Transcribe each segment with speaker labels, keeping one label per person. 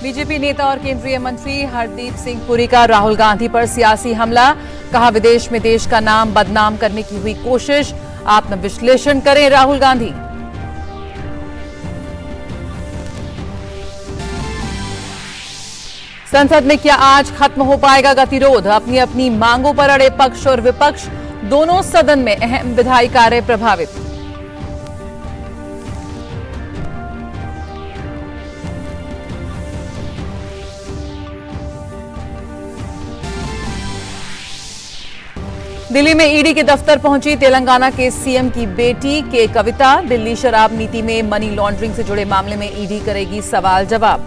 Speaker 1: BJP नेता और केंद्रीय मंत्री हरदीप सिंह पुरी का राहुल गांधी पर सियासी हमला। कहा, विदेश में देश का नाम बदनाम करने की हुई कोशिश। आत्मविश्लेषण करें राहुल गांधी। संसद में क्या आज खत्म हो पाएगा गतिरोध? अपनी अपनी मांगों पर अड़े पक्ष और विपक्ष, दोनों सदन में अहम विधायी कार्य प्रभावित। दिल्ली में ईडी के दफ्तर पहुंची तेलंगाना के सीएम की बेटी के कविता। दिल्ली शराब नीति में मनी लॉन्ड्रिंग से जुड़े मामले में ईडी करेगी सवाल जवाब।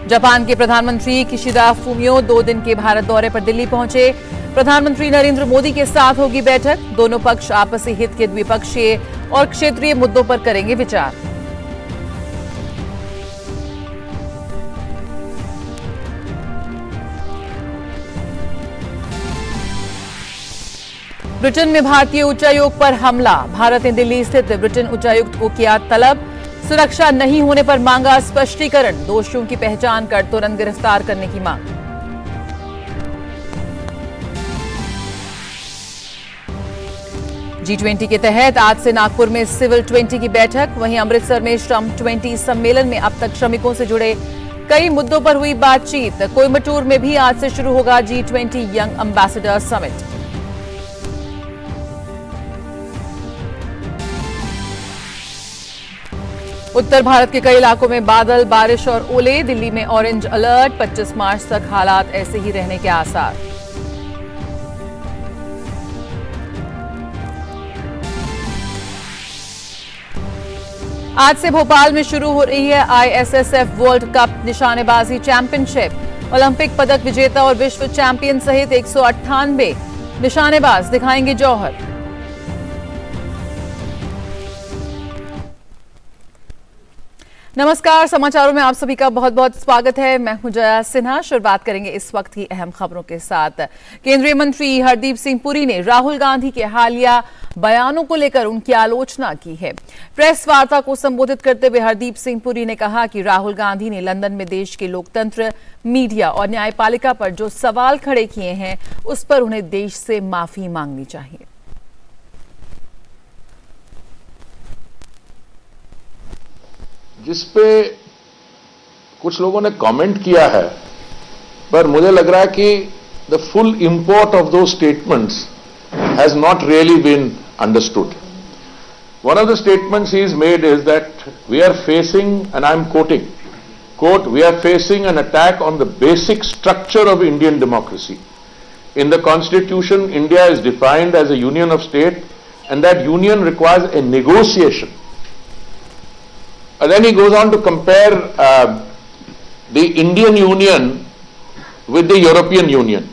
Speaker 1: जापान के प्रधानमंत्री किशिदा फुमियो 2 दिन के भारत दौरे पर दिल्ली पहुंचे। प्रधानमंत्री नरेंद्र मोदी के साथ होगी बैठक। दोनों पक्ष आपसी हित के द्विपक्षीय और क्षेत्रीय मुद्दों पर करेंगे विचार। ब्रिटेन में भारतीय उच्चायोग पर हमला। भारत ने दिल्ली स्थित ब्रिटेन उच्चायुक्त को किया तलब। सुरक्षा नहीं होने पर मांगा स्पष्टीकरण। दोषियों की पहचान कर तुरंत गिरफ्तार करने की मांग। G20 के तहत आज से नागपुर में सिविल 20 की बैठक। वहीं अमृतसर में श्रम 20 सम्मेलन में अब तक श्रमिकों से जुड़े कई मुद्दों पर हुई बातचीत। कोयम्बटूर में भी आज से शुरू होगा G20 यंग एम्बेसडर समिट। उत्तर भारत के कई इलाकों में बादल, बारिश और ओले। दिल्ली में ऑरेंज अलर्ट। 25 मार्च तक हालात ऐसे ही रहने के आसार। आज से भोपाल में शुरू हो रही है ISSF वर्ल्ड कप निशानेबाजी चैंपियनशिप। ओलंपिक पदक विजेता और विश्व चैंपियन सहित 198 निशानेबाज दिखाएंगे जौहर। नमस्कार, समाचारों में आप सभी का बहुत बहुत स्वागत है। मैं हूं जया सिन्हा। शुरुआत करेंगे इस वक्त की अहम खबरों के साथ। केंद्रीय मंत्री हरदीप सिंह पुरी ने राहुल गांधी के हालिया बयानों को लेकर उनकी आलोचना की है। प्रेस वार्ता को संबोधित करते हुए हरदीप सिंह पुरी ने कहा कि राहुल गांधी ने लंदन में देश के लोकतंत्र, मीडिया और न्यायपालिका पर जो सवाल खड़े किए हैं उस पर उन्हें देश से माफी मांगनी चाहिए।
Speaker 2: जिस पे कुछ लोगों ने कमेंट किया है, पर मुझे लग रहा है कि द फुल इंपोर्ट ऑफ दो statements has not really been understood. One of the statements he is made is that we are facing, and I am quoting, quote, we are facing an attack on the basic structure of Indian democracy. In the Constitution, India is defined as a union of states, and that union requires a negotiation. And then he goes on to compare the Indian Union with the European Union.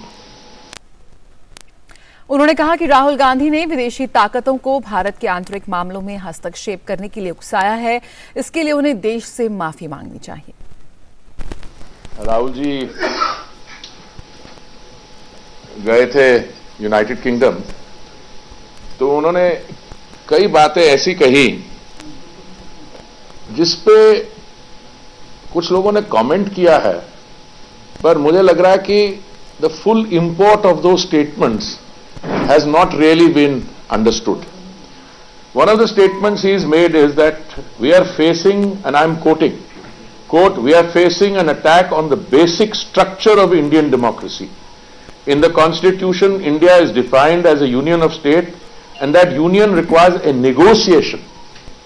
Speaker 1: उन्होंने कहा कि राहुल गांधी ने विदेशी ताकतों को भारत के आंतरिक मामलों में हस्तक्षेप करने के लिए उकसाया है। इसके लिए उन्हें देश से माफी मांगनी चाहिए।
Speaker 2: राहुल जी गए थे यूनाइटेड किंगडम, तो उन्होंने कई बातें ऐसी कही जिस पे कुछ लोगों ने कमेंट किया है, पर मुझे लग रहा है कि द फुल इंपोर्ट ऑफ दो statements has not really been understood. One of the statements he is made is that we are facing, and I am quoting, quote, we are facing an attack on the basic structure of Indian democracy. In the Constitution, India is defined as a union of states, and that union requires a negotiation.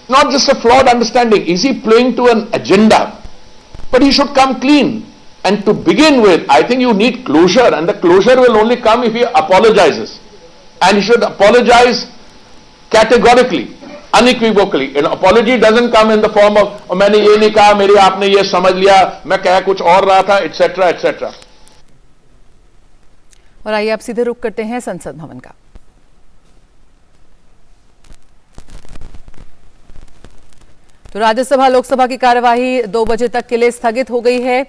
Speaker 2: Not just a flawed understanding. Is he playing to an agenda? But he should come clean. And to begin with, I think you need closure, and the closure will only come if he apologizes. And he should apologize categorically, unequivocally. An apology doesn't come in the form of मैंने ये नहीं कहा, मेरी आपने ये समझ लिया, मैं कह कुछ और रहा था, etc. etc.
Speaker 1: और आइए आप सीधे रुख करते हैं संसद भवन का। तो राज्यसभा लोकसभा की कार्यवाही 2 बजे तक के लिए स्थगित हो गई है।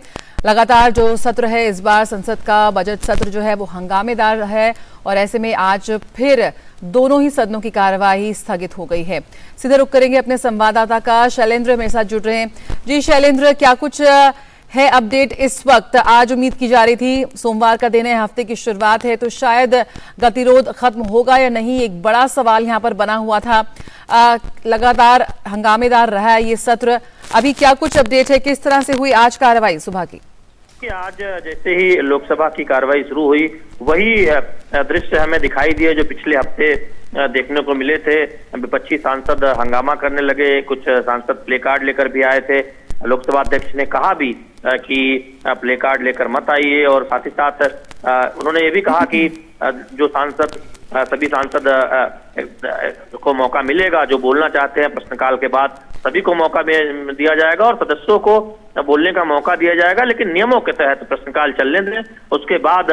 Speaker 1: लगातार जो सत्र है इस बार संसद का बजट सत्र जो है वो हंगामेदार है और ऐसे में आज फिर दोनों ही सदनों की कार्यवाही स्थगित हो गई है। सीधे रुख करेंगे अपने संवाददाता का, शैलेंद्र मेरे साथ जुड़ रहे हैं। जी शैलेंद्र, क्या कुछ है अपडेट इस वक्त? आज उम्मीद की जा रही थी, सोमवार का दिन है, हफ्ते की शुरुआत है, तो शायद गतिरोध खत्म होगा या नहीं, एक बड़ा सवाल यहाँ पर बना हुआ था। लगातार हंगामेदार रहा है ये सत्र। अभी क्या कुछ अपडेट है, किस तरह से हुई आज कार्रवाई सुबह की?
Speaker 3: आज जैसे ही लोकसभा की कार्रवाई शुरू हुई वही दृश्य हमें दिखाई दिए जो पिछले हफ्ते देखने को मिले थे। विपक्षी सांसद हंगामा करने लगे, कुछ सांसद प्ले कार्ड लेकर भी आए थे। लोकसभा अध्यक्ष ने कहा भी कि प्ले कार्ड लेकर मत आइए, और साथ ही साथ उन्होंने ये भी कहा कि जो सांसद सभी सांसद को मौका मिलेगा, जो बोलना चाहते हैं प्रश्नकाल के बाद सभी को मौका दिया जाएगा और सदस्यों को बोलने का मौका दिया जाएगा, लेकिन नियमों के तहत प्रश्नकाल चलने दें। उसके बाद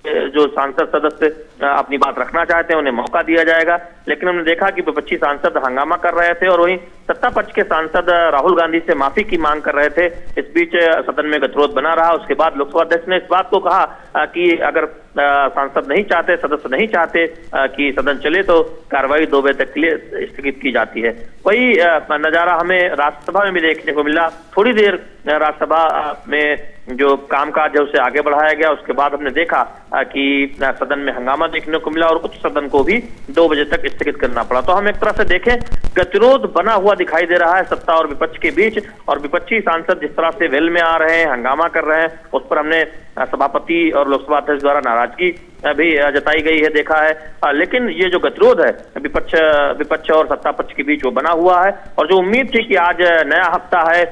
Speaker 3: जो सांसद सदस्य अपनी बात रखना चाहते हैं उन्हें मौका दिया जाएगा। लेकिन हमने देखा कि विपक्षी सांसद हंगामा कर रहे थे और वहीं सत्ता पक्ष के सांसद राहुल गांधी से माफी की मांग कर रहे थे। इस बीच सदन में गतिरोध बना रहा। उसके बाद लोकसभा अध्यक्ष ने इस बात को कहा कि अगर सांसद नहीं चाहते, सदस्य नहीं चाहते कि सदन चले तो कार्रवाई 2 बजे तक के लिए स्थगित की जाती है। वही नजारा हमें राज्यसभा में भी देखने को मिला। थोड़ी देर राज्यसभा में जो कामकाज है उसे आगे बढ़ाया गया। उसके बाद हमने देखा कि सदन में हंगामा देखने को मिला और उच्च सदन को भी 2 बजे तक स्थगित करना पड़ा। तो हम एक तरह से देखें, गतिरोध बना हुआ दिखाई दे रहा है सत्ता और विपक्ष के बीच, और विपक्षी सांसद जिस तरह से वेल में आ रहे हैं, हंगामा कर रहे हैं, उस पर हमने सभापति और लोकसभा अध्यक्ष द्वारा नाराजगी भी जताई गई है, देखा है। लेकिन ये जो गतिरोध है विपक्ष और सत्ता पक्ष के बीच वो बना हुआ है, और जो उम्मीद थी कि आज नया हफ्ता है,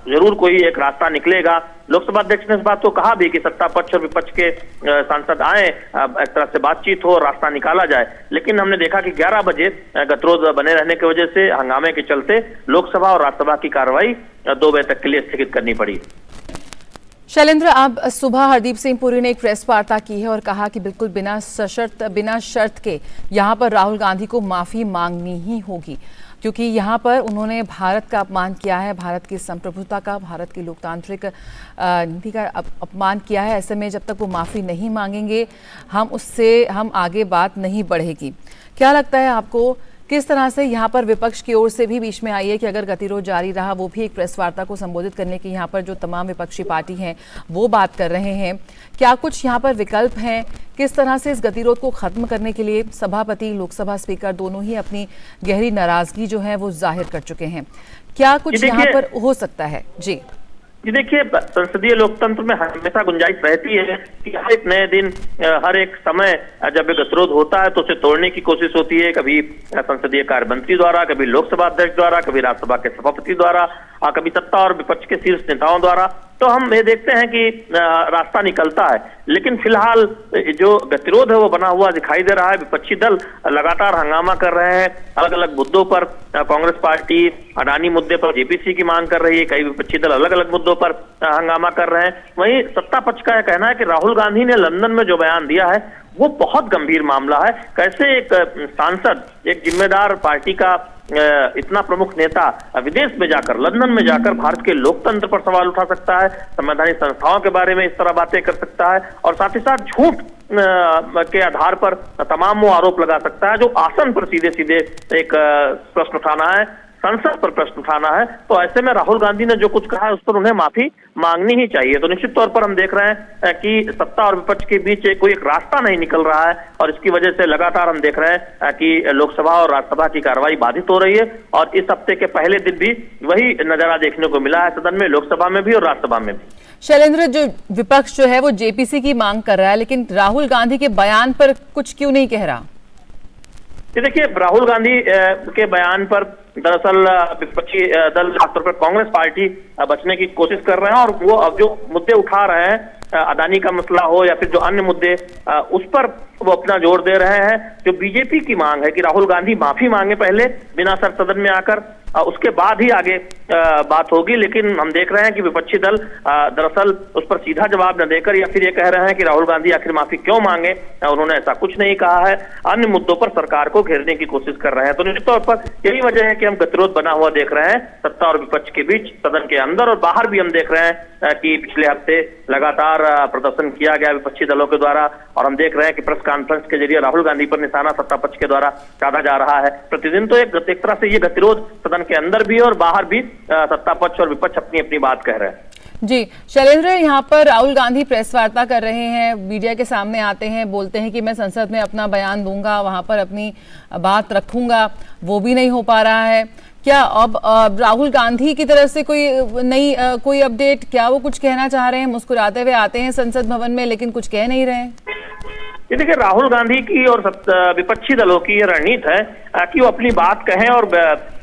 Speaker 3: जरूर कोई एक रास्ता निकलेगा। लोकसभा अध्यक्ष ने इस बात को कहा भी कि सत्ता पक्ष और विपक्ष के सांसद आए, एक तरह से बातचीत हो, रास्ता निकाला जाए। लेकिन हमने देखा कि 11 बजे गतिरोध बने रहने की वजह से, हंगामे के चलते लोकसभा और राज्यसभा की कार्रवाई 2 बजे तक के लिए स्थगित करनी पड़ी।
Speaker 1: शैलेंद्र, अब सुबह हरदीप सिंह पुरी ने एक प्रेस वार्ता की है और कहा कि बिल्कुल बिना शर्त के यहाँ पर राहुल गांधी को माफी मांगनी ही होगी, क्योंकि यहाँ पर उन्होंने भारत का अपमान किया है, भारत की संप्रभुता का, भारत की लोकतांत्रिक नीति का अपमान किया है। ऐसे में जब तक वो माफी नहीं मांगेंगे हम आगे बात नहीं बढ़ेगी। क्या लगता है आपको, किस तरह से यहाँ पर विपक्ष की ओर से भी बीच में आई है कि अगर गतिरोध जारी रहा, वो भी एक प्रेस वार्ता को संबोधित करने की यहाँ पर जो तमाम विपक्षी पार्टी हैं वो बात कर रहे हैं, क्या कुछ यहाँ पर विकल्प हैं? किस तरह से इस गतिरोध को खत्म करने के लिए सभापति, लोकसभा स्पीकर दोनों ही अपनी गहरी नाराजगी जो है वो जाहिर कर चुके हैं, क्या कुछ यहाँ पर हो सकता है? जी
Speaker 3: देखिए, संसदीय लोकतंत्र में हमेशा गुंजाइश रहती है कि हर एक नए दिन, हर एक समय जब गतिरोध होता है तो उसे तोड़ने की कोशिश होती है, कभी संसदीय कार्य मंत्री द्वारा, कभी लोकसभा अध्यक्ष द्वारा, कभी राज्यसभा के सभापति द्वारा, कभी सत्ता और विपक्ष के शीर्ष नेताओं द्वारा। तो हम ये देखते हैं कि रास्ता निकलता है, लेकिन फिलहाल जो गतिरोध है वो बना हुआ दिखाई दे रहा है। विपक्षी दल लगातार हंगामा कर रहे हैं अलग अलग मुद्दों पर। कांग्रेस पार्टी अडानी मुद्दे पर जेपीसी की मांग कर रही है, कई विपक्षी दल अलग अलग मुद्दों पर हंगामा कर रहे हैं। वहीं सत्ता पक्ष का यह कहना है कि राहुल गांधी ने लंदन में जो बयान दिया है वो बहुत गंभीर मामला है। कैसे एक सांसद, एक जिम्मेदार पार्टी का इतना प्रमुख नेता विदेश में जाकर, लंदन में जाकर भारत के लोकतंत्र पर सवाल उठा सकता है, संवैधानिक संस्थाओं के बारे में इस तरह बातें कर सकता है, और साथ ही साथ झूठ के आधार पर तमाम वो आरोप लगा सकता है, जो आसन पर सीधे सीधे एक प्रश्न उठाना है, संसद पर प्रश्न उठाना है। तो ऐसे में राहुल गांधी ने जो कुछ कहा है उस पर उन्हें माफी मांगनी ही चाहिए। तो निश्चित तौर पर हम देख रहे हैं कि सत्ता और विपक्ष के बीच कोई एक रास्ता नहीं निकल रहा है, और इसकी वजह से लगातार हम देख रहे हैं कि लोकसभा और राज्यसभा की कार्रवाई बाधित हो रही है। और इस हफ्ते के पहले दिन भी वही नजारा देखने को मिला है सदन में, लोकसभा में भी और राज्यसभा में भी।
Speaker 1: शैलेंद्र, जो विपक्ष जो है वो जेपीसी की मांग कर रहा है, लेकिन राहुल गांधी के बयान पर कुछ क्यों नहीं कह रहा?
Speaker 3: देखिए, राहुल गांधी के बयान पर दरअसल विपक्षी दल, खासतौर पर कांग्रेस पार्टी बचने की कोशिश कर रहे हैं, और वो अब जो मुद्दे उठा रहे हैं, अदानी का मसला हो या फिर जो अन्य मुद्दे, उस पर वो अपना जोर दे रहे हैं। जो बीजेपी की मांग है कि राहुल गांधी माफी मांगे पहले बिना शर्त सदन में आकर, उसके बाद ही आगे बात होगी, लेकिन हम देख रहे हैं कि विपक्षी दल दरअसल उस पर सीधा जवाब न देकर या फिर ये कह रहे हैं कि राहुल गांधी आखिर माफी क्यों मांगे। उन्होंने ऐसा कुछ नहीं कहा है, अन्य मुद्दों पर सरकार को घेरने की कोशिश कर रहे हैं। तो निश्चित तौर पर यही वजह है कि हम गतिरोध बना हुआ देख रहे हैं सत्ता और विपक्ष के बीच, सदन के अंदर और बाहर भी हम देख रहे हैं कि पिछले हफ्ते लगातार प्रदर्शन किया गया विपक्षी दलों के द्वारा, और हम देख रहे हैं कि प्रेस कॉन्फ्रेंस के जरिए राहुल गांधी पर निशाना सत्ता पक्ष के द्वारा साधा जा रहा है। प्रतिदिन तो एक तरह से ये गतिरोध सदन के अंदर भी और बाहर भी सत्ता पक्ष और विपक्ष अपनी अपनी बात कह रहे हैं।
Speaker 1: जी शैलेंद्र, यहाँ पर राहुल गांधी प्रेस वार्ता कर रहे हैं, मीडिया के सामने आते हैं, बोलते हैं कि मैं संसद में अपना बयान दूंगा, वहां पर अपनी बात रखूंगा, वो भी नहीं हो पा रहा है। क्या अब राहुल गांधी की तरफ से कोई अपडेट, क्या वो कुछ कहना चाह रहे हैं? मुस्कुराते हुए आते हैं संसद भवन में लेकिन कुछ कह नहीं रहे हैं।
Speaker 3: ये देखिए, राहुल गांधी की और विपक्षी दलों की ये रणनीति है कि वो अपनी बात कहें और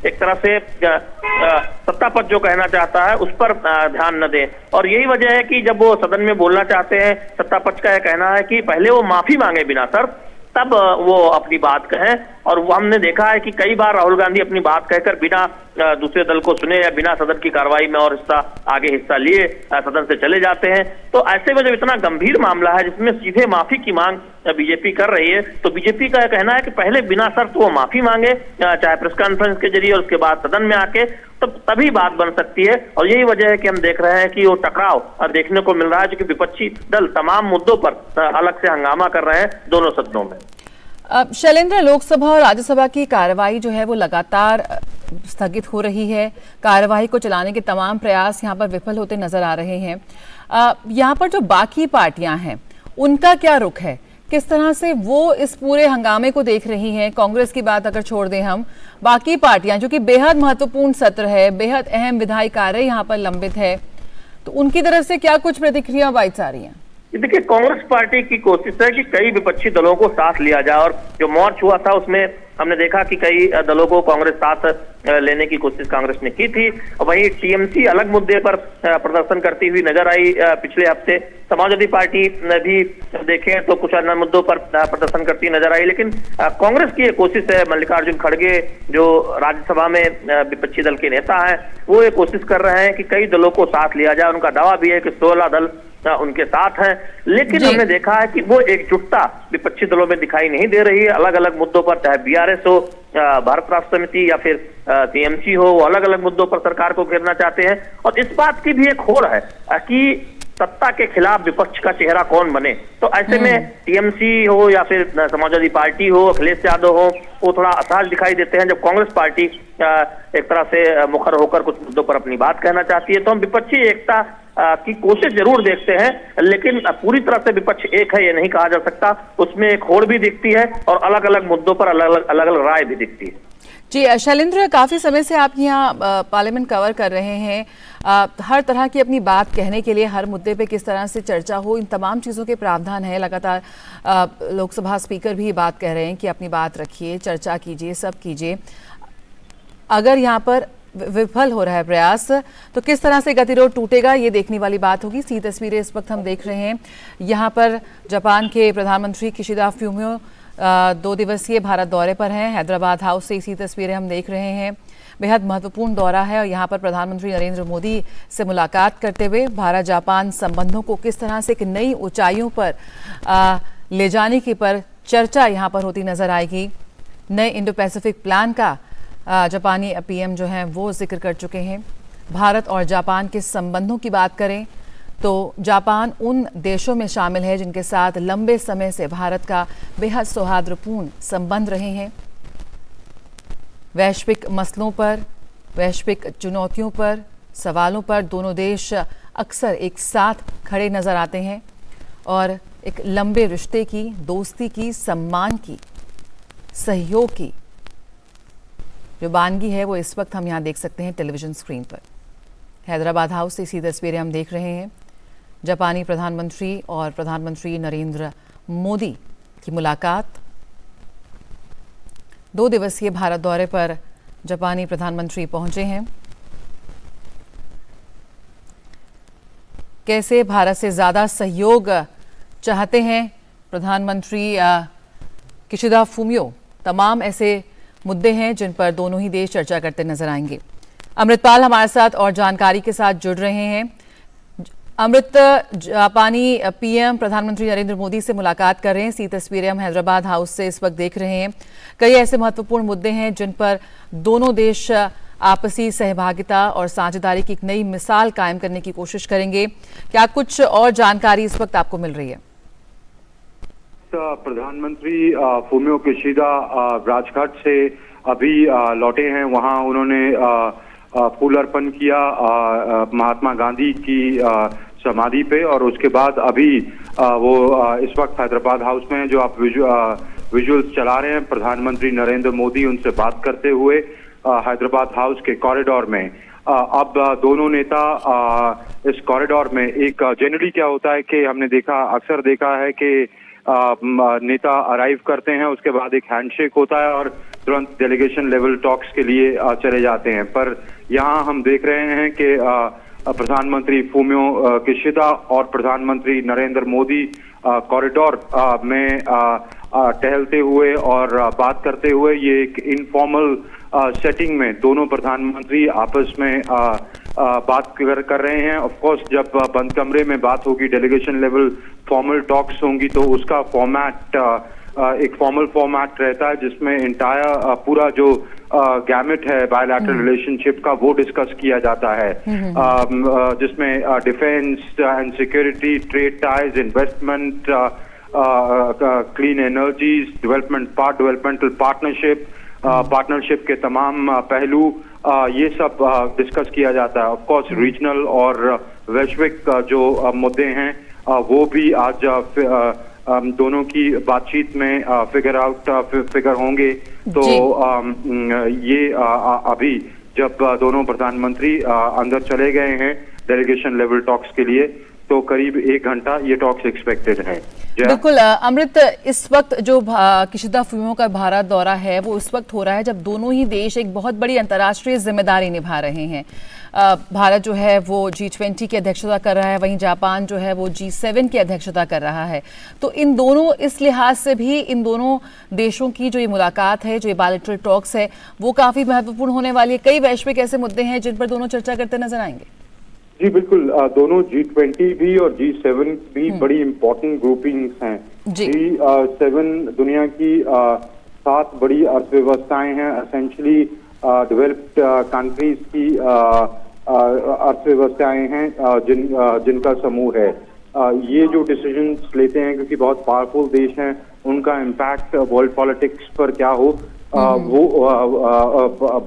Speaker 3: एक तरह से सत्ता पक्ष जो कहना चाहता है उस पर ध्यान न दें। और यही वजह है कि जब वो सदन में बोलना चाहते हैं, सत्ता पक्ष का यह कहना है कि पहले वो माफी मांगे बिना शर्त, तब वो अपनी बात कहें। और वो हमने देखा है कि कई बार राहुल गांधी अपनी बात कहकर बिना दूसरे दल को सुने या बिना सदन की कार्रवाई में और आगे हिस्सा लिए सदन से चले जाते हैं। तो ऐसे में जब इतना गंभीर मामला है जिसमें सीधे माफी की मांग बीजेपी कर रही है, तो बीजेपी का कहना है कि पहले बिना शर्त वो माफी मांगे, चाहे प्रेस कॉन्फ्रेंस के जरिए, उसके बाद सदन में आके, तो तभी बात बन सकती है। और यही वजह है कि हम देख रहे हैं कि वो टकराव देखने को मिल रहा है, जो कि विपक्षी दल तमाम मुद्दों पर अलग से हंगामा कर रहे हैं दोनों सदनों में।
Speaker 1: शैलेंद्र, लोकसभा और राज्यसभा की कार्रवाई जो है वो लगातार स्थगित हो रही है। कार्रवाई को चलाने के तमाम प्रयास यहाँ पर विफल होते नजर आ रहे हैं। यहाँ पर जो बाकी पार्टियां हैं उनका क्या रुख है? किस तरह से वो इस पूरे हंगामे को देख रही हैं? कांग्रेस की बात अगर छोड़ दें हम, बाकी पार्टियां जो कि बेहद महत्वपूर्ण सत्र है, बेहद अहम विधायी कार्य यहाँ पर लंबित है, तो उनकी तरफ से क्या कुछ प्रतिक्रिया बाइट्स आ रही हैं?
Speaker 3: देखिए, कांग्रेस पार्टी की कोशिश है कि कई विपक्षी दलों को साथ लिया जाए, और जो मार्च हुआ था उसमें हमने देखा कि कई दलों को कांग्रेस साथ लेने की कोशिश कांग्रेस ने की थी। वहीं टीएमसी अलग मुद्दे पर प्रदर्शन करती हुई नजर आई पिछले हफ्ते। समाजवादी पार्टी भी देखें तो कुछ अन्य मुद्दों पर प्रदर्शन करती नजर आई, लेकिन कांग्रेस की ये कोशिश है, मल्लिकार्जुन खड़गे जो राज्यसभा में विपक्षी दल के नेता हैं, वो ये कोशिश कर रहे हैं कि कई दलों को साथ लिया जाए। उनका दावा भी है कि 16 दल उनके साथ हैं, लेकिन हमने देखा है कि वो एकजुटता विपक्षी दलों में दिखाई नहीं दे रही है। अलग अलग मुद्दों पर, चाहे बीआरएस हो, भारत राष्ट्र समिति या फिर टीएमसी हो, वो अलग अलग मुद्दों पर सरकार को घेरना चाहते हैं। और इस बात की भी एक होड़ है कि सत्ता के खिलाफ विपक्ष का चेहरा कौन बने। तो ऐसे में टीएमसी हो या फिर समाजवादी पार्टी हो, अखिलेश यादव हो, वो थोड़ा असहज दिखाई देते हैं जब कांग्रेस पार्टी एक तरह से मुखर होकर कुछ मुद्दों पर अपनी बात कहना चाहती है। तो हम विपक्षी एकता की कोशिश जरूर देखते हैं, लेकिन पूरी तरह से विपक्ष एक है ये नहीं कहा जा सकता। उसमें एक होड़ भी दिखती है और अलग अलग मुद्दों पर अलग अलग राय भी दिखती है।
Speaker 1: जी शैलेंद्र, काफ़ी समय से आप यहाँ पार्लियामेंट कवर कर रहे हैं। हर तरह की अपनी बात कहने के लिए हर मुद्दे पे किस तरह से चर्चा हो, इन तमाम चीज़ों के प्रावधान है। लगातार लोकसभा स्पीकर भी बात कह रहे हैं कि अपनी बात रखिए, चर्चा कीजिए, सब कीजिए। अगर यहाँ पर विफल हो रहा है प्रयास, तो किस तरह से गतिरोध टूटेगा, ये देखने वाली बात होगी। सी तस्वीरें इस वक्त हम देख रहे हैं। यहाँ पर जापान के प्रधानमंत्री किशिदा फ्यूमियो 2 दिवसीय भारत दौरे पर हैं। हैदराबाद हाउस से इसी तस्वीरें हम देख रहे हैं। बेहद महत्वपूर्ण दौरा है और यहाँ पर प्रधानमंत्री नरेंद्र मोदी से मुलाकात करते हुए भारत जापान संबंधों को किस तरह से एक नई ऊंचाइयों पर ले जाने की पर चर्चा यहाँ पर होती नजर आएगी। नए इंडो पैसिफिक प्लान का जापानी पीएम जो हैं वो जिक्र कर चुके हैं। भारत और जापान के संबंधों की बात करें तो जापान उन देशों में शामिल है जिनके साथ लंबे समय से भारत का बेहद सौहार्दपूर्ण संबंध रहे हैं। वैश्विक मसलों पर, वैश्विक चुनौतियों पर, सवालों पर दोनों देश अक्सर एक साथ खड़े नजर आते हैं और एक लंबे रिश्ते की, दोस्ती की, सम्मान की, सहयोग की जो वानगी है वो इस वक्त हम यहाँ देख सकते हैं टेलीविजन स्क्रीन पर। हैदराबाद हाउस से इसी तस्वीरें हम देख रहे हैं। जापानी प्रधानमंत्री और प्रधानमंत्री नरेंद्र मोदी की मुलाकात। 2 दिवसीय भारत दौरे पर जापानी प्रधानमंत्री पहुंचे हैं। कैसे भारत से ज्यादा सहयोग चाहते हैं प्रधानमंत्री किशिदा फूमियो, तमाम ऐसे मुद्दे हैं जिन पर दोनों ही देश चर्चा करते नजर आएंगे। अमृतपाल हमारे साथ और जानकारी के साथ जुड़ रहे हैं। अमृत, जापानी पीएम प्रधानमंत्री नरेंद्र मोदी से मुलाकात कर रहे हैं। सी तस्वीरें हम हैदराबाद हाउस से इस वक्त देख रहे हैं। कई ऐसे महत्वपूर्ण मुद्दे हैं जिन पर दोनों देश आपसी सहभागिता और साझेदारी की एक नई मिसाल कायम करने की कोशिश करेंगे। क्या कुछ और जानकारी इस वक्त आपको मिल रही है?
Speaker 4: प्रधानमंत्री फूमियो किशिदा राजघाट से अभी लौटे हैं। वहां उन्होंने फूल अर्पण किया महात्मा गांधी की समाधि पे, और उसके बाद अभी वो इस वक्त हैदराबाद हाउस में, जो आप विजुअल्स चला रहे हैं, प्रधानमंत्री नरेंद्र मोदी उनसे बात करते हुए हैदराबाद हाउस के कॉरिडोर में। अब दोनों नेता इस कॉरिडोर में, एक जनरली क्या होता है कि हमने अक्सर देखा है कि नेता अराइव करते हैं, उसके बाद एक हैंडशेक होता है और तुरंत डेलीगेशन लेवल टॉक्स के लिए चले जाते हैं। पर यहाँ हम देख रहे हैं कि प्रधानमंत्री फूमियो किशिदा और प्रधानमंत्री नरेंद्र मोदी कॉरिडोर में टहलते हुए और बात करते हुए, ये एक इनफॉर्मल सेटिंग में दोनों प्रधानमंत्री आपस में बात कर रहे हैं। ऑफ कोर्स जब बंद कमरे में बात होगी, डेलीगेशन लेवल फॉर्मल टॉक्स होंगी, तो उसका फॉर्मेट एक फॉर्मल फॉर्मेट रहता है जिसमें इंटायर पूरा जो गैमेट है बायलैटरल रिलेशनशिप का, वो डिस्कस किया जाता है, जिसमें defence and security, trade ties, investment, clean energies, developmental partnership के तमाम पहलू, ये सब डिस्कस किया जाता है। ऑफ कोर्स रीजनल और वैश्विक जो मुद्दे हैं वो भी आज दोनों की बातचीत में फिगर होंगे। तो ये अभी जब दोनों प्रधानमंत्री अंदर चले गए हैं डेलीगेशन लेवल टॉक्स के लिए, तो करीब 1 घंटा ये टॉक्स एक्सपेक्टेड है।
Speaker 1: बिल्कुल अमृत, इस वक्त जो किशिदा फूमियो का भारत दौरा है वो इस वक्त हो रहा है जब दोनों ही देश एक बहुत बड़ी अंतर्राष्ट्रीय जिम्मेदारी निभा रहे हैं। भारत जो है वो G20 की अध्यक्षता कर रहा है, वहीं जापान जो है वो G7 की अध्यक्षता कर रहा है। तो इन दोनों, इस लिहाज से भी इन दोनों देशों की जो ये मुलाकात है, जो ये बायलैटरल टॉक्स है, वो काफी महत्वपूर्ण होने वाली है। कई वैश्विक ऐसे मुद्दे हैं जिन पर दोनों चर्चा करते नजर आएंगे।
Speaker 4: जी बिल्कुल, दोनों G20 भी और G7 भी बड़ी इम्पोर्टेंट ग्रुपिंग्स हैं। G7 दुनिया की 7 बड़ी अर्थव्यवस्थाएं हैं, एसेंशली डेवलप्ड कंट्रीज की अर्थव्यवस्थाएं हैं, जिनका समूह है। ये जो डिसीजंस लेते हैं, क्योंकि बहुत पावरफुल देश हैं, उनका इम्पैक्ट वर्ल्ड पॉलिटिक्स पर क्या हो, वो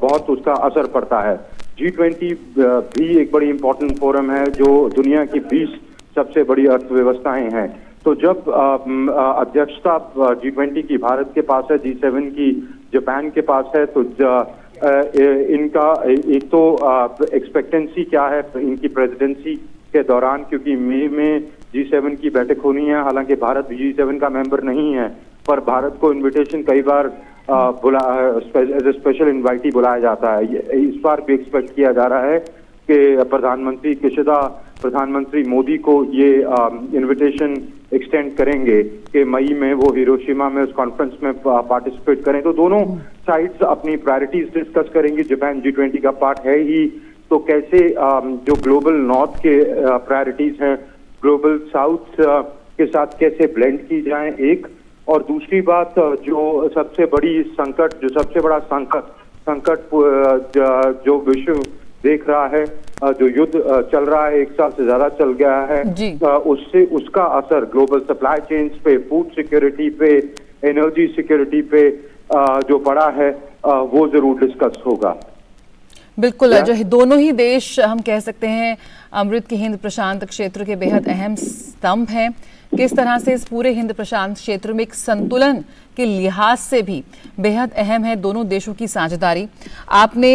Speaker 4: बहुत उसका असर पड़ता है। G20 भी एक बड़ी इंपॉर्टेंट फोरम है जो दुनिया की 20 सबसे बड़ी अर्थव्यवस्थाएं हैं। तो जब अध्यक्षता G20 की भारत के पास है, G7 की जापान के पास है, तो इनका एक तो एक्सपेक्टेंसी क्या है इनकी प्रेसिडेंसी के दौरान, क्योंकि मई में G7 की बैठक होनी है। हालांकि भारत G7 का मेंबर नहीं है, पर भारत को इनविटेशन कई बार एज ए स्पेशल इनवाइटी बुलाया जाता है। इस बार भी एक्सपेक्ट किया जा रहा है कि प्रधानमंत्री किशिदा प्रधानमंत्री मोदी को ये इनविटेशन एक्सटेंड करेंगे कि मई में वो हिरोशिमा में उस कॉन्फ्रेंस में पार्टिसिपेट करें। तो दोनों साइड्स अपनी प्रायोरिटीज डिस्कस करेंगी। जापान G20 का पार्ट है ही, तो कैसे जो ग्लोबल नॉर्थ के प्रायोरिटीज हैं, ग्लोबल साउथ के साथ कैसे ब्लेंड की जाए, एक। और दूसरी बात, जो सबसे बड़ा संकट जो विश्व देख रहा है, जो युद्ध चल रहा है, 1 साल से ज्यादा चल गया है, उसका असर ग्लोबल सप्लाई चेन्स पे, फूड सिक्योरिटी पे, एनर्जी सिक्योरिटी पे जो पड़ा है, वो जरूर डिस्कस होगा।
Speaker 1: बिल्कुल, जो दोनों ही देश हम कह सकते हैं अमृत के हिंद प्रशांत क्षेत्र के बेहद अहम स्तंभ हैं। किस तरह से इस पूरे हिंद प्रशांत क्षेत्र में एक संतुलन के लिहाज से भी बेहद अहम है दोनों देशों की साझेदारी। आपने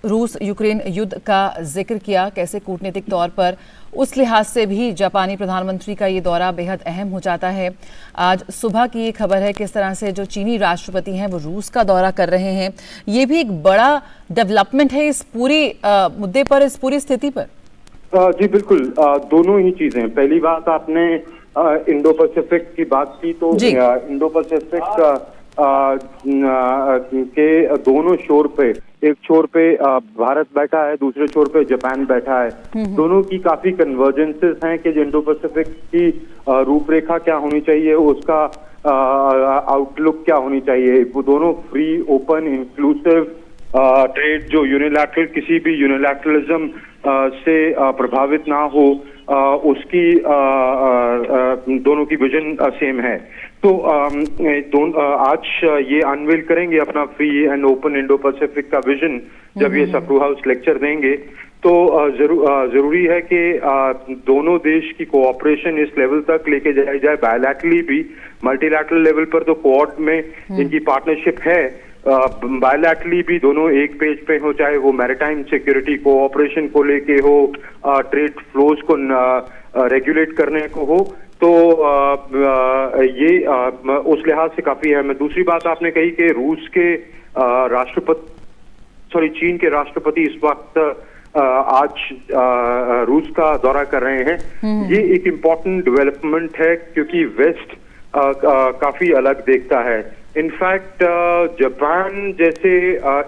Speaker 1: रूस यूक्रेन युद्ध का जिक्र किया, कैसे कूटनीतिक तौर पर उस लिहाज से भी जापानी प्रधानमंत्री का ये दौरा बेहद अहम हो जाता है। आज सुबह की ये खबर है किस तरह से जो चीनी राष्ट्रपति हैं वो रूस का दौरा कर रहे हैं। ये भी एक बड़ा डेवलपमेंट है इस पूरी मुद्दे पर, इस पूरी स्थिति पर।
Speaker 4: जी बिल्कुल, दोनों ही चीजें। पहली बात, आपने इंडो पैसिफिक की बात की, तो इंडो पैसिफिक के दोनों शोर पे एक छोर पे भारत बैठा है, दूसरे छोर पे जापान बैठा है। दोनों की काफी कन्वर्जेंसेस हैं कि इंडो पैसिफिक की रूपरेखा क्या होनी चाहिए, उसका आउटलुक क्या होनी चाहिए। वो दोनों फ्री, ओपन, इंक्लूसिव ट्रेड, जो यूनिलैटरल, किसी भी यूनिलैटरलिज्म से प्रभावित ना हो, उसकी दोनों की विजन सेम है। तो आज ये अनवील करेंगे अपना free and open Indo Pacific का विजन जब ये सप्रू हाउस लेक्चर देंगे। तो जरूरी है कि दोनों देश की कोऑपरेशन इस लेवल तक लेके जाई जाए, बायलैटरली भी, मल्टीलैटरल लेवल पर तो क्वाड में इनकी पार्टनरशिप है, बायलैटरली भी दोनों एक पेज पे हो, चाहे वो मैरिटाइम सिक्योरिटी कोऑपरेशन को लेके हो, ट्रेड फ्लोज को रेगुलेट करने को हो। तो ये उस लिहाज से काफी है। मैं दूसरी बात आपने कही कि चीन के राष्ट्रपति इस वक्त आज रूस का दौरा कर रहे हैं। ये एक इम्पोर्टेंट डेवलपमेंट है क्योंकि वेस्ट काफी अलग देखता है। इनफैक्ट जापान जैसे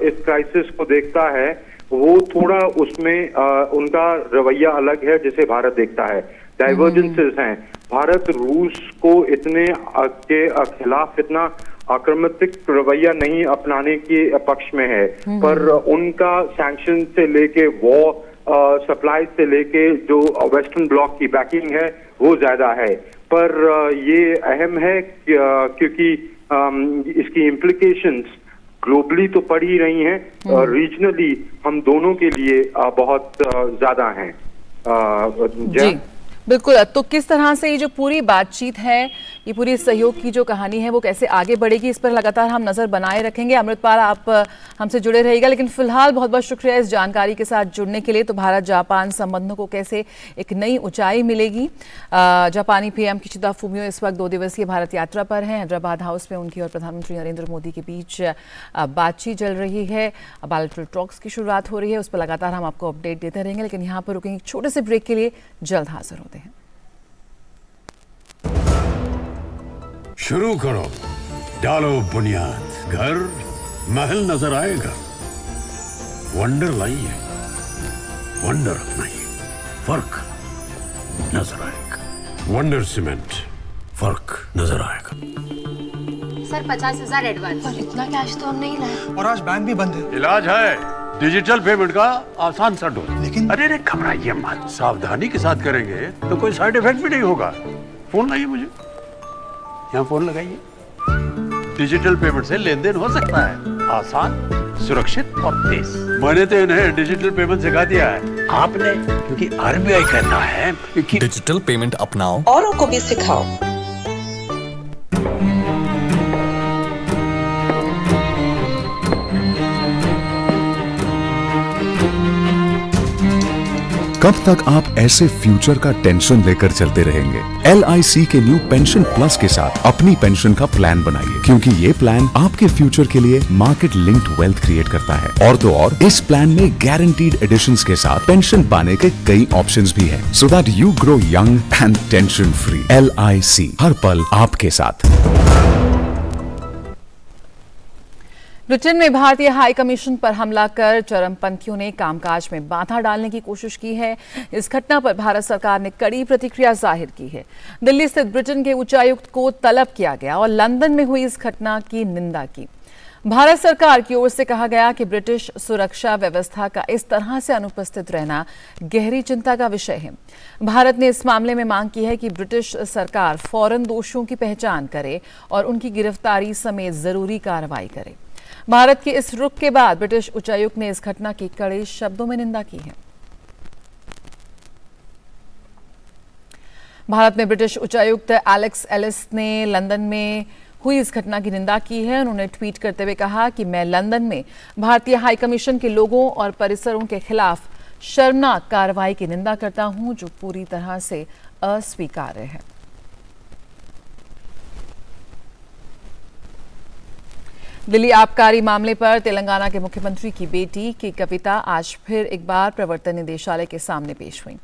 Speaker 4: इस क्राइसिस को देखता है, वो थोड़ा उसमें उनका रवैया अलग है जैसे भारत देखता है। डाइवर्जेंसेस हैं। भारत रूस को इतने के खिलाफ इतना आक्रामक रवैया नहीं अपनाने के पक्ष में है, पर उनका सैंक्शन से लेके वॉर सप्लाई से लेके जो वेस्टर्न ब्लॉक की बैकिंग है वो ज्यादा है। पर ये अहम है क्योंकि इसकी इम्प्लीकेशंस ग्लोबली तो पड़ ही रही हैं, रीजनली हम दोनों के लिए बहुत ज्यादा हैं।
Speaker 1: जी बिल्कुल। तो किस तरह से ये जो पूरी बातचीत है, ये पूरी सहयोग की जो कहानी है, वो कैसे आगे बढ़ेगी, इस पर लगातार हम नजर बनाए रखेंगे। अमृतपाल, आप हमसे जुड़े रहिएगा, लेकिन फिलहाल बहुत बहुत शुक्रिया इस जानकारी के साथ जुड़ने के लिए। तो भारत जापान संबंधों को कैसे एक नई ऊंचाई मिलेगी। जापानी पीएम किशिदा फुमियो इस वक्त 2 दिवसीय भारत यात्रा पर हैं। हैदराबाद हाउस में उनकी और प्रधानमंत्री नरेंद्र मोदी के बीच बातचीत चल रही है, बायलैटरल टॉक्स की शुरुआत हो रही है, उस पर लगातार हम आपको अपडेट देते रहेंगे। लेकिन यहाँ पर रुकेंगे छोटे से ब्रेक के लिए, जल्द हाजिर होते हैं।
Speaker 5: शुरू करो, डालो बुनियाद, घर महल नजर आएगा। वंडर लाइए, वंडर अपनाइए, फर्क नजर आएगा। वंडर सीमेंट, फर्क नजर आएगा।
Speaker 6: Sir 50,000 advance.
Speaker 7: पर इतना कैश तो हम नहीं लाए।
Speaker 8: और आज बैंक भी बंद है।
Speaker 5: इलाज है डिजिटल पेमेंट का आसान सा ढूंढ।
Speaker 8: लेकिन
Speaker 5: अरे घबराइए मत, सावधानी के साथ करेंगे तो कोई साइड इफेक्ट भी नहीं होगा। फोन लाइए मुझे, यहाँ फोन लगाइए। डिजिटल पेमेंट से लेन देन हो सकता है, आसान, सुरक्षित और तेज। मैंने तो इन्हें डिजिटल पेमेंट सिखा दिया है, आपने, क्योंकि आरबीआई कहता है कि
Speaker 9: डिजिटल पेमेंट अपनाओ,
Speaker 7: औरों को भी सिखाओ।
Speaker 10: कब तक आप ऐसे फ्यूचर का टेंशन लेकर चलते रहेंगे? LIC के न्यू पेंशन प्लस के साथ अपनी पेंशन का प्लान बनाइए, क्योंकि ये प्लान आपके फ्यूचर के लिए मार्केट लिंक्ड वेल्थ क्रिएट करता है। और तो और इस प्लान में गारंटीड एडिशंस के साथ पेंशन पाने के कई ऑप्शंस भी हैं, so that you grow young and tension free. LIC, हर पल आपके साथ।
Speaker 1: ब्रिटेन में भारतीय हाई कमीशन पर हमला कर चरमपंथियों ने कामकाज में बाधा डालने की कोशिश की है। इस घटना पर भारत सरकार ने कड़ी प्रतिक्रिया जाहिर की है। दिल्ली स्थित ब्रिटेन के उच्चायुक्त को तलब किया गया और लंदन में हुई इस घटना की निंदा की। भारत सरकार की ओर से कहा गया कि ब्रिटिश सुरक्षा व्यवस्था का इस तरह से अनुपस्थित रहना गहरी चिंता का विषय है। भारत ने इस मामले में मांग की है कि ब्रिटिश सरकार फौरन दोषियों की पहचान करे और उनकी गिरफ्तारी समेत जरूरी कार्रवाई करे। भारत के इस रुख के बाद ब्रिटिश उच्चायुक्त ने इस घटना की कड़े शब्दों में निंदा की है। भारत में ब्रिटिश उच्चायुक्त एलेक्स एलिस ने लंदन में हुई इस घटना की निंदा की है। उन्होंने ट्वीट करते हुए कहा कि मैं लंदन में भारतीय हाई कमीशन के लोगों और परिसरों के खिलाफ शर्मनाक कार्रवाई की निंदा करता हूं, जो पूरी तरह से अस्वीकार्य है। दिल्ली आबकारी मामले पर तेलंगाना के मुख्यमंत्री की बेटी की कविता आज फिर एक बार प्रवर्तन निदेशालय के सामने पेश हुई।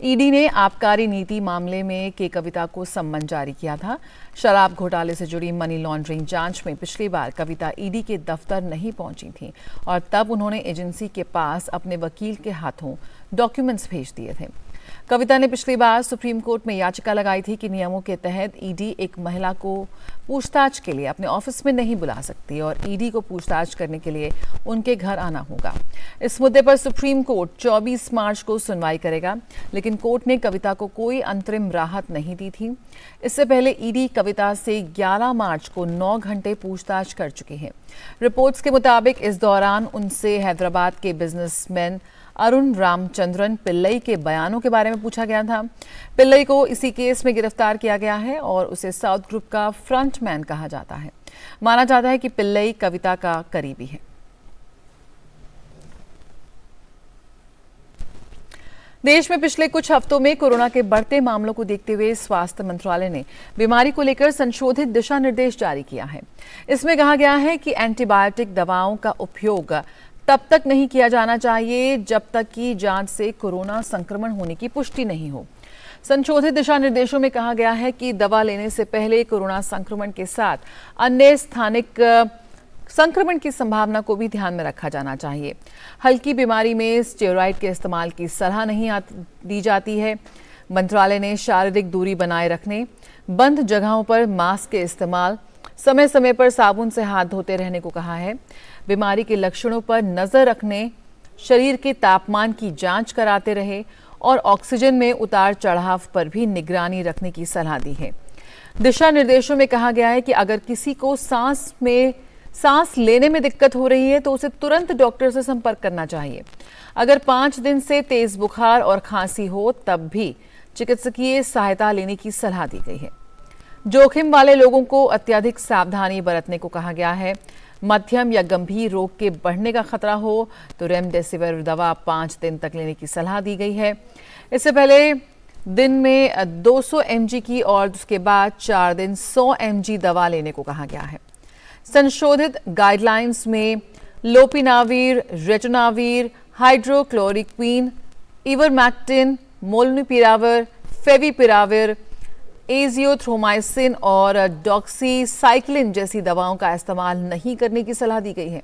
Speaker 1: ईडी ने आबकारी नीति मामले में के कविता को सम्मन जारी किया था। शराब घोटाले से जुड़ी मनी लॉन्ड्रिंग जांच में पिछली बार कविता ईडी के दफ्तर नहीं पहुंची थी और तब उन्होंने एजेंसी के पास अपने वकील के हाथों डॉक्यूमेंट्स भेज दिए थे। कविता ने पिछली बार सुप्रीम कोर्ट में याचिका लगाई थी कि नियमों के तहत ईडी एक महिला को पूछताछ के लिए अपने ऑफिस में नहीं बुला सकती और ईडी को पूछताछ करने के लिए उनके घर आना होगा। इस मुद्दे पर सुप्रीम कोर्ट 24 मार्च को सुनवाई करेगा, लेकिन कोर्ट ने कविता को कोई अंतरिम राहत नहीं दी थी। इससे पहले ईडी कविता से 11 मार्च को 9 घंटे पूछताछ कर चुकी है। रिपोर्ट्स के मुताबिक इस दौरान उनसे हैदराबाद के बिजनेसमैन अरुण रामचंद्रन पिल्लई के बयानों के बारे में पूछा गया था। पिल्लई को इसी केस में गिरफ्तार किया गया है और उसे साउथ ग्रुप का फ्रंटमैन कहा जाता है। माना जाता है कि पिल्लई कविता का करीबी है। देश में पिछले कुछ हफ्तों में कोरोना के बढ़ते मामलों को देखते हुए स्वास्थ्य मंत्रालय ने बीमारी को लेकर संशोधित दिशा निर्देश जारी किया है। इसमें कहा गया है कि एंटीबायोटिक दवाओं का उपयोग तब तक नहीं किया जाना चाहिए जब तक कि जांच से कोरोना संक्रमण होने की पुष्टि नहीं हो। संशोधित दिशा निर्देशों में कहा गया है कि दवा लेने से पहले कोरोना संक्रमण के साथ अन्य स्थानिक संक्रमण की संभावना को भी ध्यान में रखा जाना चाहिए। हल्की बीमारी में स्टेरॉइड के इस्तेमाल की सलाह नहीं दी जाती है। मंत्रालय ने शारीरिक दूरी बनाए रखने, बंद जगहों पर मास्क के इस्तेमाल, समय समय पर साबुन से हाथ धोते रहने को कहा है। बीमारी के लक्षणों पर नजर रखने, शरीर के तापमान की जांच कराते रहे और ऑक्सीजन में उतार चढ़ाव पर भी निगरानी रखने की सलाह दी है। दिशा निर्देशों में कहा गया है कि अगर किसी को सांस लेने में दिक्कत हो रही है तो उसे तुरंत डॉक्टर से संपर्क करना चाहिए। अगर 5 दिन से तेज बुखार और खांसी हो तब भी चिकित्सकीय सहायता लेने की सलाह दी गई है। जोखिम वाले लोगों को अत्यधिक सावधानी बरतने को कहा गया है। मध्यम या गंभीर रोग के बढ़ने का खतरा हो तो रेमडेसिविर दवा 5 दिन तक लेने की सलाह दी गई है। इससे पहले दिन में 200 mg की और उसके बाद 4 दिन 100 mg दवा लेने को कहा गया है। संशोधित गाइडलाइंस में लोपिनावीर, रेटोनावीर, हाइड्रोक्लोरोक्वीन, इवरमैक्टिन, मोलनुपिराविर, फेविपिराविर, एजियोथ्रोमाइसिन और डॉक्सीसाइक्लिन जैसी दवाओं का इस्तेमाल नहीं करने की सलाह दी गई है।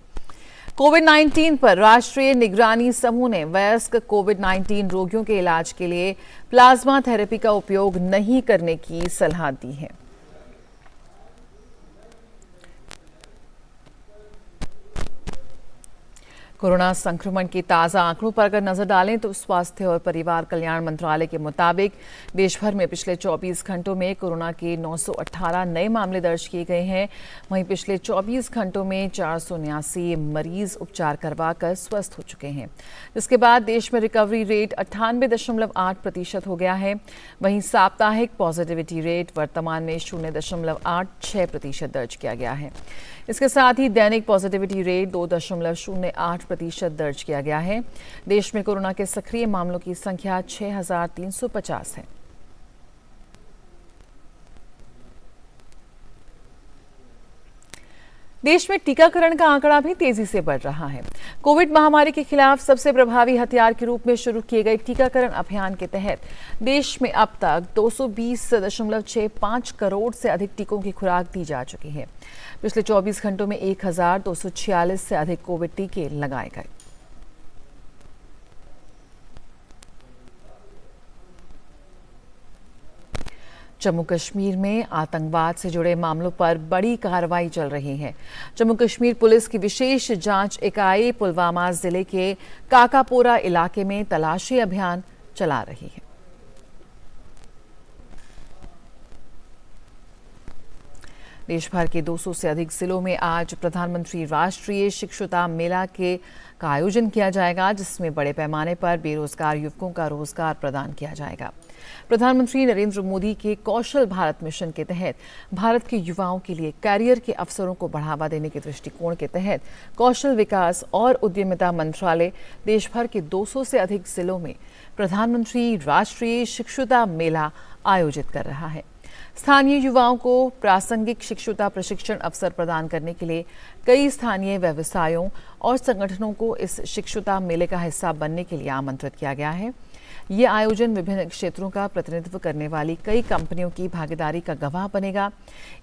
Speaker 1: कोविड-19 पर राष्ट्रीय निगरानी समूह ने वयस्क कोविड-19 रोगियों के इलाज के लिए प्लाज्मा थेरेपी का उपयोग नहीं करने की सलाह दी है। कोरोना संक्रमण के ताज़ा आंकड़ों पर अगर नजर डालें तो स्वास्थ्य और परिवार कल्याण मंत्रालय के मुताबिक देश भर में पिछले 24 घंटों में कोरोना के 918 नए मामले दर्ज किए गए हैं। वहीं पिछले 24 घंटों में 479 मरीज उपचार करवाकर स्वस्थ हो चुके हैं, जिसके बाद देश में रिकवरी रेट 98.8% हो गया है। वहीं साप्ताहिक पॉजिटिविटी रेट वर्तमान में 0.86% दर्ज किया गया है। इसके साथ ही दैनिक पॉजिटिविटी रेट 2.08% दर्ज किया गया है। देश में कोरोना के सक्रिय मामलों की संख्या 6,350 है। देश में टीकाकरण का आंकड़ा भी तेजी से बढ़ रहा है। कोविड महामारी के खिलाफ सबसे प्रभावी हथियार के रूप में शुरू किए गए टीकाकरण अभियान के तहत देश में अब तक 220.65 करोड़ से अधिक टीकों की खुराक दी जा चुकी है। पिछले 24 घंटों में 1,246 से अधिक कोविड टीके लगाए गए। जम्मू कश्मीर में आतंकवाद से जुड़े मामलों पर बड़ी कार्रवाई चल रही है। जम्मू कश्मीर पुलिस की विशेष जांच इकाई पुलवामा जिले के काकापोरा इलाके में तलाशी अभियान चला रही है। देश भर के 200 से अधिक जिलों में आज प्रधानमंत्री राष्ट्रीय शिक्षुता मेला का आयोजन किया जाएगा, जिसमें बड़े पैमाने पर बेरोजगार युवकों का रोजगार प्रदान किया जाएगा। प्रधानमंत्री नरेंद्र मोदी के कौशल भारत मिशन के तहत भारत के युवाओं के लिए कैरियर के अवसरों को बढ़ावा देने के दृष्टिकोण के तहत कौशल विकास और उद्यमिता मंत्रालय देश भर के 200 से अधिक जिलों में प्रधानमंत्री राष्ट्रीय शिक्षुता मेला आयोजित कर रहा है। स्थानीय युवाओं को प्रासंगिक शिक्षुता प्रशिक्षण अवसर प्रदान करने के लिए कई स्थानीय व्यवसायों और संगठनों को इस शिक्षुता मेले का हिस्सा बनने के लिए आमंत्रित किया गया है। ये आयोजन विभिन्न क्षेत्रों का प्रतिनिधित्व करने वाली कई कंपनियों की भागीदारी का गवाह बनेगा।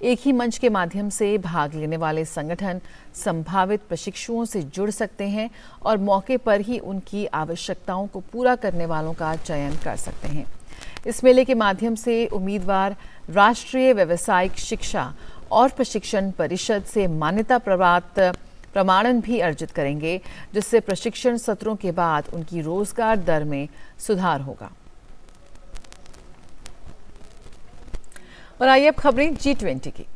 Speaker 1: एक ही मंच के माध्यम से भाग लेने वाले संगठन संभावित प्रशिक्षुओं से जुड़ सकते हैं और मौके पर ही उनकी आवश्यकताओं को पूरा करने वालों का चयन कर सकते हैं। इस मेले के माध्यम से उम्मीदवार राष्ट्रीय व्यावसायिक शिक्षा और प्रशिक्षण परिषद से मान्यता प्राप्त प्रमाणन भी अर्जित करेंगे, जिससे प्रशिक्षण सत्रों के बाद उनकी रोजगार दर में सुधार होगा। और आइए अब खबरें G20 की।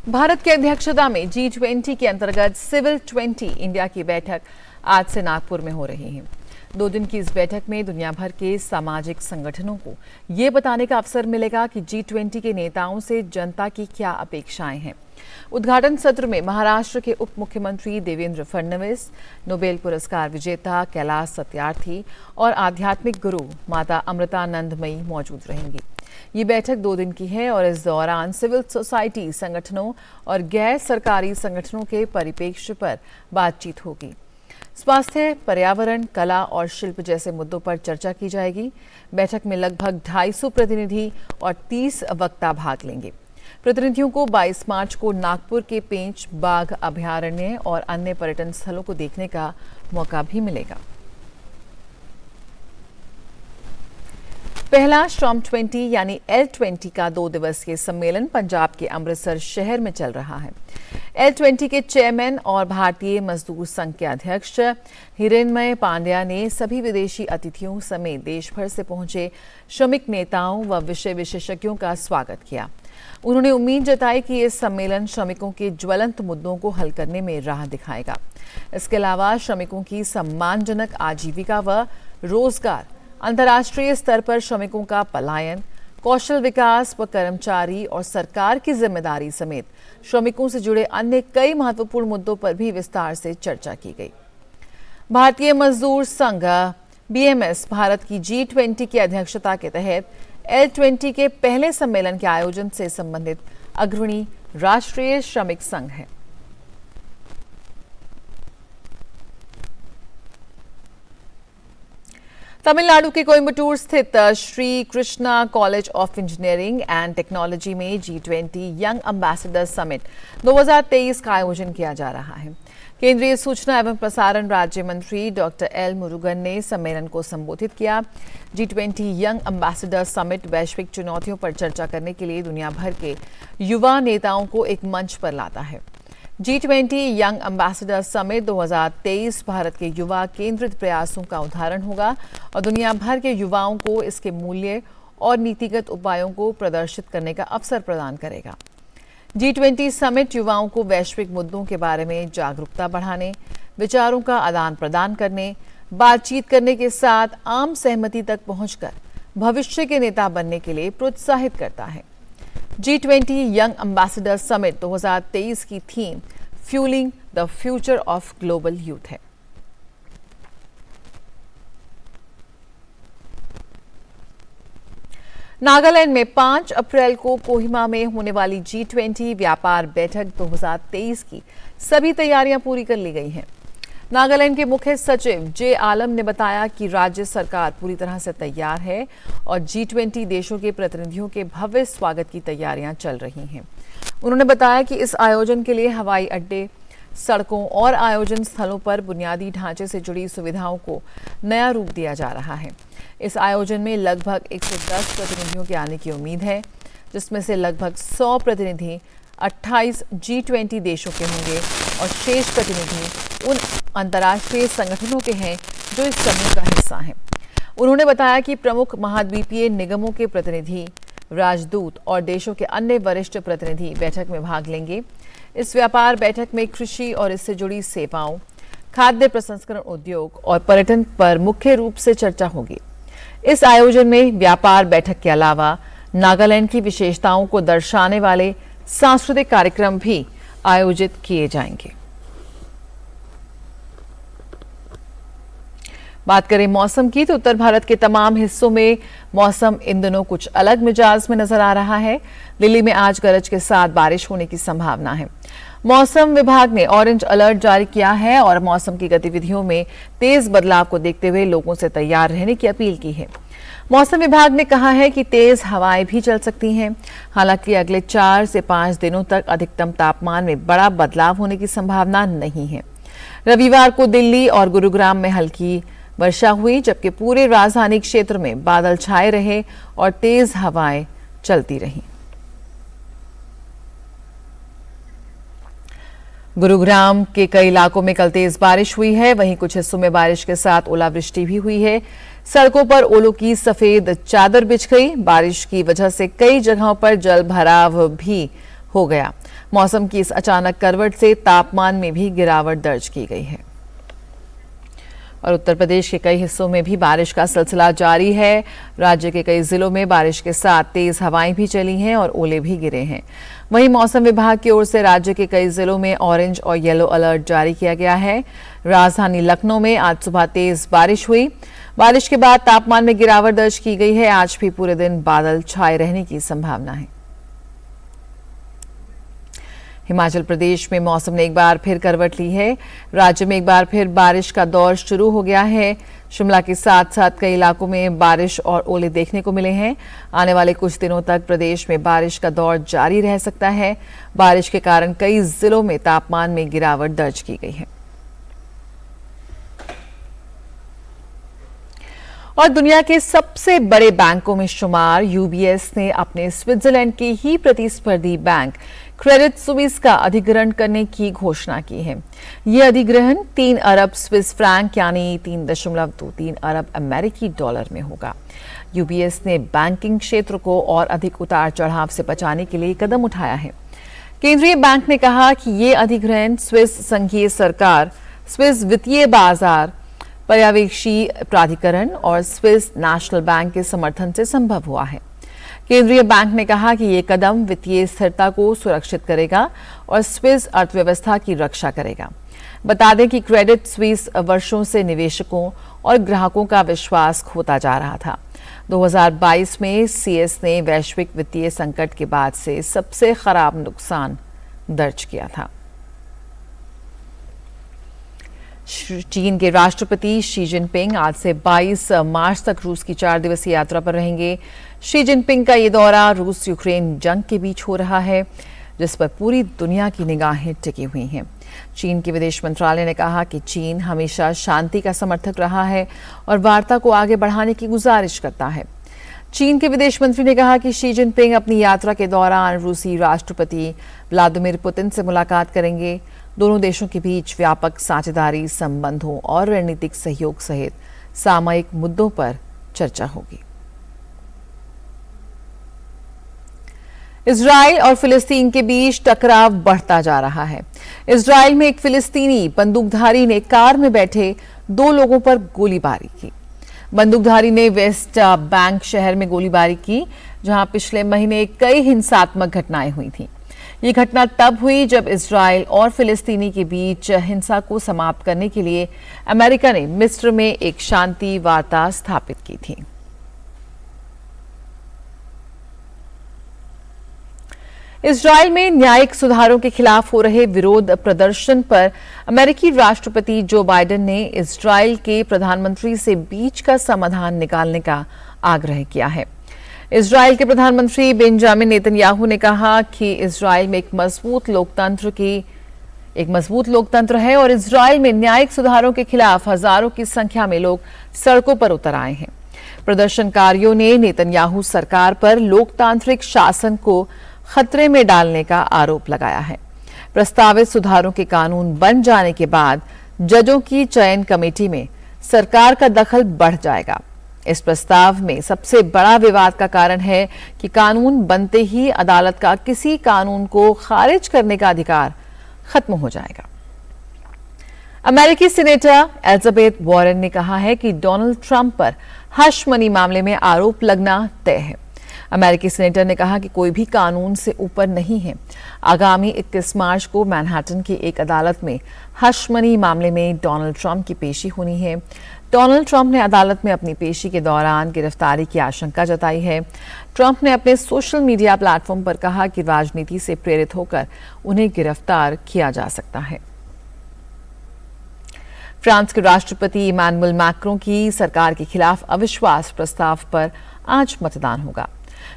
Speaker 1: भारत की अध्यक्षता में G20 के अंतर्गत सिविल 20 इंडिया की बैठक आज से नागपुर में हो रही है। 2 दिन की इस बैठक में दुनिया भर के सामाजिक संगठनों को ये बताने का अवसर मिलेगा कि G20 के नेताओं से जनता की क्या अपेक्षाएं हैं। उद्घाटन सत्र में महाराष्ट्र के उप मुख्यमंत्री देवेंद्र फडणवीस, नोबेल पुरस्कार विजेता कैलाश सत्यार्थी और आध्यात्मिक गुरु माता अमृतानंदमयी मौजूद रहेंगी। ये बैठक 2 दिन की है और इस दौरान सिविल सोसाइटी संगठनों और गैर सरकारी संगठनों के परिप्रेक्ष्य पर बातचीत होगी। स्वास्थ्य, पर्यावरण, कला और शिल्प जैसे मुद्दों पर चर्चा की जाएगी। बैठक में लगभग 250 प्रतिनिधि और 30 वक्ता भाग लेंगे। प्रतिनिधियों को 22 मार्च को नागपुर के पेंच बाघ अभयारण्य और अन्य पर्यटन स्थलों को देखने का मौका भी मिलेगा। पहला श्रम 20 यानी L20 का 2 दिवसीय सम्मेलन पंजाब के अमृतसर शहर में चल रहा है। L20 के चेयरमैन और भारतीय मजदूर संघ के अध्यक्ष हिरण्मय पांड्या ने सभी विदेशी अतिथियों समेत देश भर से पहुंचे श्रमिक नेताओं व विषय विशेषज्ञों का स्वागत किया। उन्होंने उम्मीद जताई कि ये सम्मेलन श्रमिकों के ज्वलंत मुद्दों को हल करने में राह दिखाएगा। इसके अलावा श्रमिकों की सम्मानजनक आजीविका व रोजगार, अंतर्राष्ट्रीय स्तर पर श्रमिकों का पलायन, कौशल विकास व कर्मचारी और सरकार की जिम्मेदारी समेत श्रमिकों से जुड़े अन्य कई महत्वपूर्ण मुद्दों पर भी विस्तार से चर्चा की गई। भारतीय मजदूर संघ BMS भारत की G20 की अध्यक्षता के तहत L20 के पहले सम्मेलन के आयोजन से संबंधित अग्रणी राष्ट्रीय श्रमिक संघ है। तमिलनाडु के कोयम्बटूर स्थित Shri Krishna college of engineering and technology में G20 यंग एम्बेसडर समिट 2023 का आयोजन किया जा रहा है। केंद्रीय सूचना एवं प्रसारण राज्य मंत्री डॉक्टर एल मुरुगन ने सम्मेलन को संबोधित किया। G20 यंग एम्बेसडर समिट वैश्विक चुनौतियों पर चर्चा करने के लिए दुनिया भर के युवा नेताओं को एक मंच पर लाता है। G20 young ambassador summit 2023 Bharat के युवा केंद्रित प्रयासों का उदाहरण होगा और दुनिया भर के युवाओं को इसके मूल्य और नीतिगत उपायों को प्रदर्शित करने का अवसर प्रदान करेगा। G20 समिट युवाओं को वैश्विक मुद्दों के बारे में जागरूकता बढ़ाने, विचारों का आदान प्रदान करने, बातचीत करने के साथ आम सहमति तक पहुंचकर भविष्य के नेता बनने के लिए प्रोत्साहित करता है। G20 यंग एम्बेसडर समिट 2023 की theme fuelling the future of global youth है। नागालैंड में 5 अप्रैल को कोहिमा में होने वाली G20 व्यापार बैठक 2023 की सभी तैयारियां पूरी कर ली गई हैं। नागालैंड के मुख्य सचिव जे आलम ने बताया कि राज्य सरकार पूरी तरह से तैयार है और G20 देशों के प्रतिनिधियों के भव्य स्वागत की तैयारियां चल रही हैं। उन्होंने बताया कि इस आयोजन के लिए हवाई अड्डे, सड़कों और आयोजन स्थलों पर बुनियादी ढांचे से जुड़ी सुविधाओं को नया रूप दिया जा रहा है। इस आयोजन में लगभग 110 प्रतिनिधियों के आने की उम्मीद है, जिसमें से लगभग 100 प्रतिनिधि 28 G20 देशों के होंगे और शेष प्रतिनिधि उन अंतर्राष्ट्रीय संगठनों के हैं जो इस समूह का हिस्सा हैं। उन्होंने बताया कि प्रमुख महाद्वीपीय निगमों के प्रतिनिधि, राजदूत और देशों के अन्य वरिष्ठ प्रतिनिधि बैठक में भाग लेंगे। इस व्यापार बैठक में कृषि और इससे जुड़ी सेवाओं, खाद्य प्रसंस्करण उद्योग और पर्यटन पर मुख्य रूप से चर्चा होगी। इस आयोजन में व्यापार बैठक के अलावा नागालैंड की विशेषताओं को दर्शाने वाले सांस्कृतिक कार्यक्रम भी आयोजित किए जाएंगे। बात करें मौसम की तो उत्तर भारत के तमाम हिस्सों में मौसम इन दिनों कुछ अलग मिजाज में नजर आ रहा है। दिल्ली में आज गरज के साथ बारिश होने की संभावना है। मौसम विभाग ने ऑरेंज अलर्ट जारी किया है और मौसम की गतिविधियों में तेज बदलाव को देखते हुए लोगों से तैयार रहने की अपील की है। मौसम विभाग ने कहा है कि तेज हवाएं भी चल सकती हैं। हालांकि अगले 4 से 5 दिनों तक अधिकतम तापमान में बड़ा बदलाव होने की संभावना नहीं है। रविवार को दिल्ली और गुरुग्राम में हल्की वर्षा हुई, जबकि पूरे राजधानी क्षेत्र में बादल छाए रहे और तेज हवाएं चलती रहीं। गुरुग्राम के कई इलाकों में कल तेज बारिश हुई है। वहीं कुछ हिस्सों में बारिश के साथ ओलावृष्टि भी हुई है। सड़कों पर ओलों की सफेद चादर बिछ गई। बारिश की वजह से कई जगहों पर जल भराव भी हो गया। मौसम की इस अचानक करवट से तापमान में भी गिरावट दर्ज की गई है। और उत्तर प्रदेश के कई हिस्सों में भी बारिश का सिलसिला जारी है। राज्य के कई जिलों में बारिश के साथ तेज हवाएं भी चली हैं और ओले भी गिरे हैं। वहीं मौसम विभाग की ओर से राज्य के कई जिलों में ऑरेंज और येलो अलर्ट जारी किया गया है। राजधानी लखनऊ में आज सुबह तेज बारिश हुई। बारिश के बाद तापमान में गिरावट दर्ज की गई है। आज भी पूरे दिन बादल छाए रहने की संभावना है। हिमाचल प्रदेश में मौसम ने एक बार फिर करवट ली है। राज्य में एक बार फिर बारिश का दौर शुरू हो गया है। शिमला के साथ साथ कई इलाकों में बारिश और ओले देखने को मिले हैं। आने वाले कुछ दिनों तक प्रदेश में बारिश का दौर जारी रह सकता है। बारिश के कारण कई जिलों में तापमान में गिरावट दर्ज की गई है। और दुनिया के सबसे बड़े बैंकों में शुमार यूबीएस ने अपने स्विट्जरलैंड के ही प्रतिस्पर्धी बैंक क्रेडिट स्विस का अधिग्रहण करने की घोषणा की है। यह अधिग्रहण 3 अरब स्विस फ्रैंक यानी 3.23 अरब अमेरिकी डॉलर में होगा। यूबीएस ने बैंकिंग क्षेत्र को और अधिक उतार चढ़ाव से बचाने के लिए कदम उठाया है। केंद्रीय बैंक ने कहा कि यह अधिग्रहण स्विस संघीय सरकार, स्विस वित्तीय बाजार पर्यवेक्षी प्राधिकरण और स्विस नेशनल बैंक के समर्थन से संभव हुआ है। केंद्रीय बैंक ने कहा कि ये कदम वित्तीय स्थिरता को सुरक्षित करेगा और स्विस अर्थव्यवस्था की रक्षा करेगा। बता दें कि क्रेडिट स्विस वर्षों से निवेशकों और ग्राहकों का विश्वास खोता जा रहा था। 2022 में सीएस ने वैश्विक वित्तीय संकट के बाद से सबसे खराब नुकसान दर्ज किया था। चीन के राष्ट्रपति शी जिनपिंग आज से 22 मार्च तक रूस की 4 दिवसीय यात्रा पर रहेंगे। शी जिनपिंग का ये दौरा रूस यूक्रेन जंग के बीच हो रहा है, जिस पर पूरी दुनिया की निगाहें टिकी हुई हैं। चीन के विदेश मंत्रालय ने कहा कि चीन हमेशा शांति का समर्थक रहा है और वार्ता को आगे बढ़ाने की गुजारिश करता है। चीन के विदेश मंत्री ने कहा कि शी जिनपिंग अपनी यात्रा के दौरान रूसी राष्ट्रपति व्लादिमीर पुतिन से मुलाकात करेंगे। दोनों देशों के बीच व्यापक साझेदारी, संबंधों और रणनीतिक सहयोग सहित सामयिक मुद्दों पर चर्चा होगी। इजराइल और फिलिस्तीन के बीच टकराव बढ़ता जा रहा है। इजराइल में एक फिलिस्तीनी बंदूकधारी ने कार में बैठे 2 लोगों पर गोलीबारी की। बंदूकधारी ने वेस्ट बैंक शहर में गोलीबारी की, जहां पिछले महीने कई हिंसात्मक घटनाएं हुई थीं। ये घटना तब हुई जब इजराइल और फिलिस्तीनी के बीच हिंसा को समाप्त करने के लिए अमेरिका ने मिस्र में एक शांति वार्ता स्थापित की थी। इजराइल में न्यायिक सुधारों के खिलाफ हो रहे विरोध प्रदर्शन पर अमेरिकी राष्ट्रपति जो बाइडेन ने इजराइल के प्रधानमंत्री से बीच का समाधान निकालने का आग्रह किया है। इजराइल के प्रधानमंत्री बेंजामिन नेतन्याहू ने कहा कि इजराइल में एक मजबूत लोकतंत्र है और इजराइल में न्यायिक सुधारों के खिलाफ हजारों की संख्या में लोग सड़कों पर उतर आए हैं। प्रदर्शनकारियों ने नेतन्याहू सरकार पर लोकतांत्रिक शासन को खतरे में डालने का आरोप लगाया है। प्रस्तावित सुधारों के कानून बन जाने के बाद जजों की चयन कमेटी में सरकार का दखल बढ़ जाएगा। इस प्रस्ताव में सबसे बड़ा विवाद का कारण है कि कानून बनते ही अदालत का किसी कानून को खारिज करने का अधिकार खत्म हो जाएगा। अमेरिकी सीनेटर एलिजाबेथ वॉरेन ने कहा है कि डोनाल्ड ट्रंप पर हश मनी मामले में आरोप लगना तय है। अमेरिकी सीनेटर ने कहा कि कोई भी कानून से ऊपर नहीं है। आगामी 21 मार्च को मैनहट्टन की एक अदालत में हश मनी मामले में डोनाल्ड ट्रंप की पेशी होनी है। डोनाल्ड ट्रंप ने अदालत में अपनी पेशी के दौरान गिरफ्तारी की आशंका जताई है। ट्रंप ने अपने सोशल मीडिया प्लेटफॉर्म पर कहा कि राजनीति से प्रेरित होकर उन्हें गिरफ्तार किया जा सकता है। फ्रांस के राष्ट्रपति इमैनुअल मैक्रों की सरकार के खिलाफ अविश्वास प्रस्ताव पर आज मतदान होगा।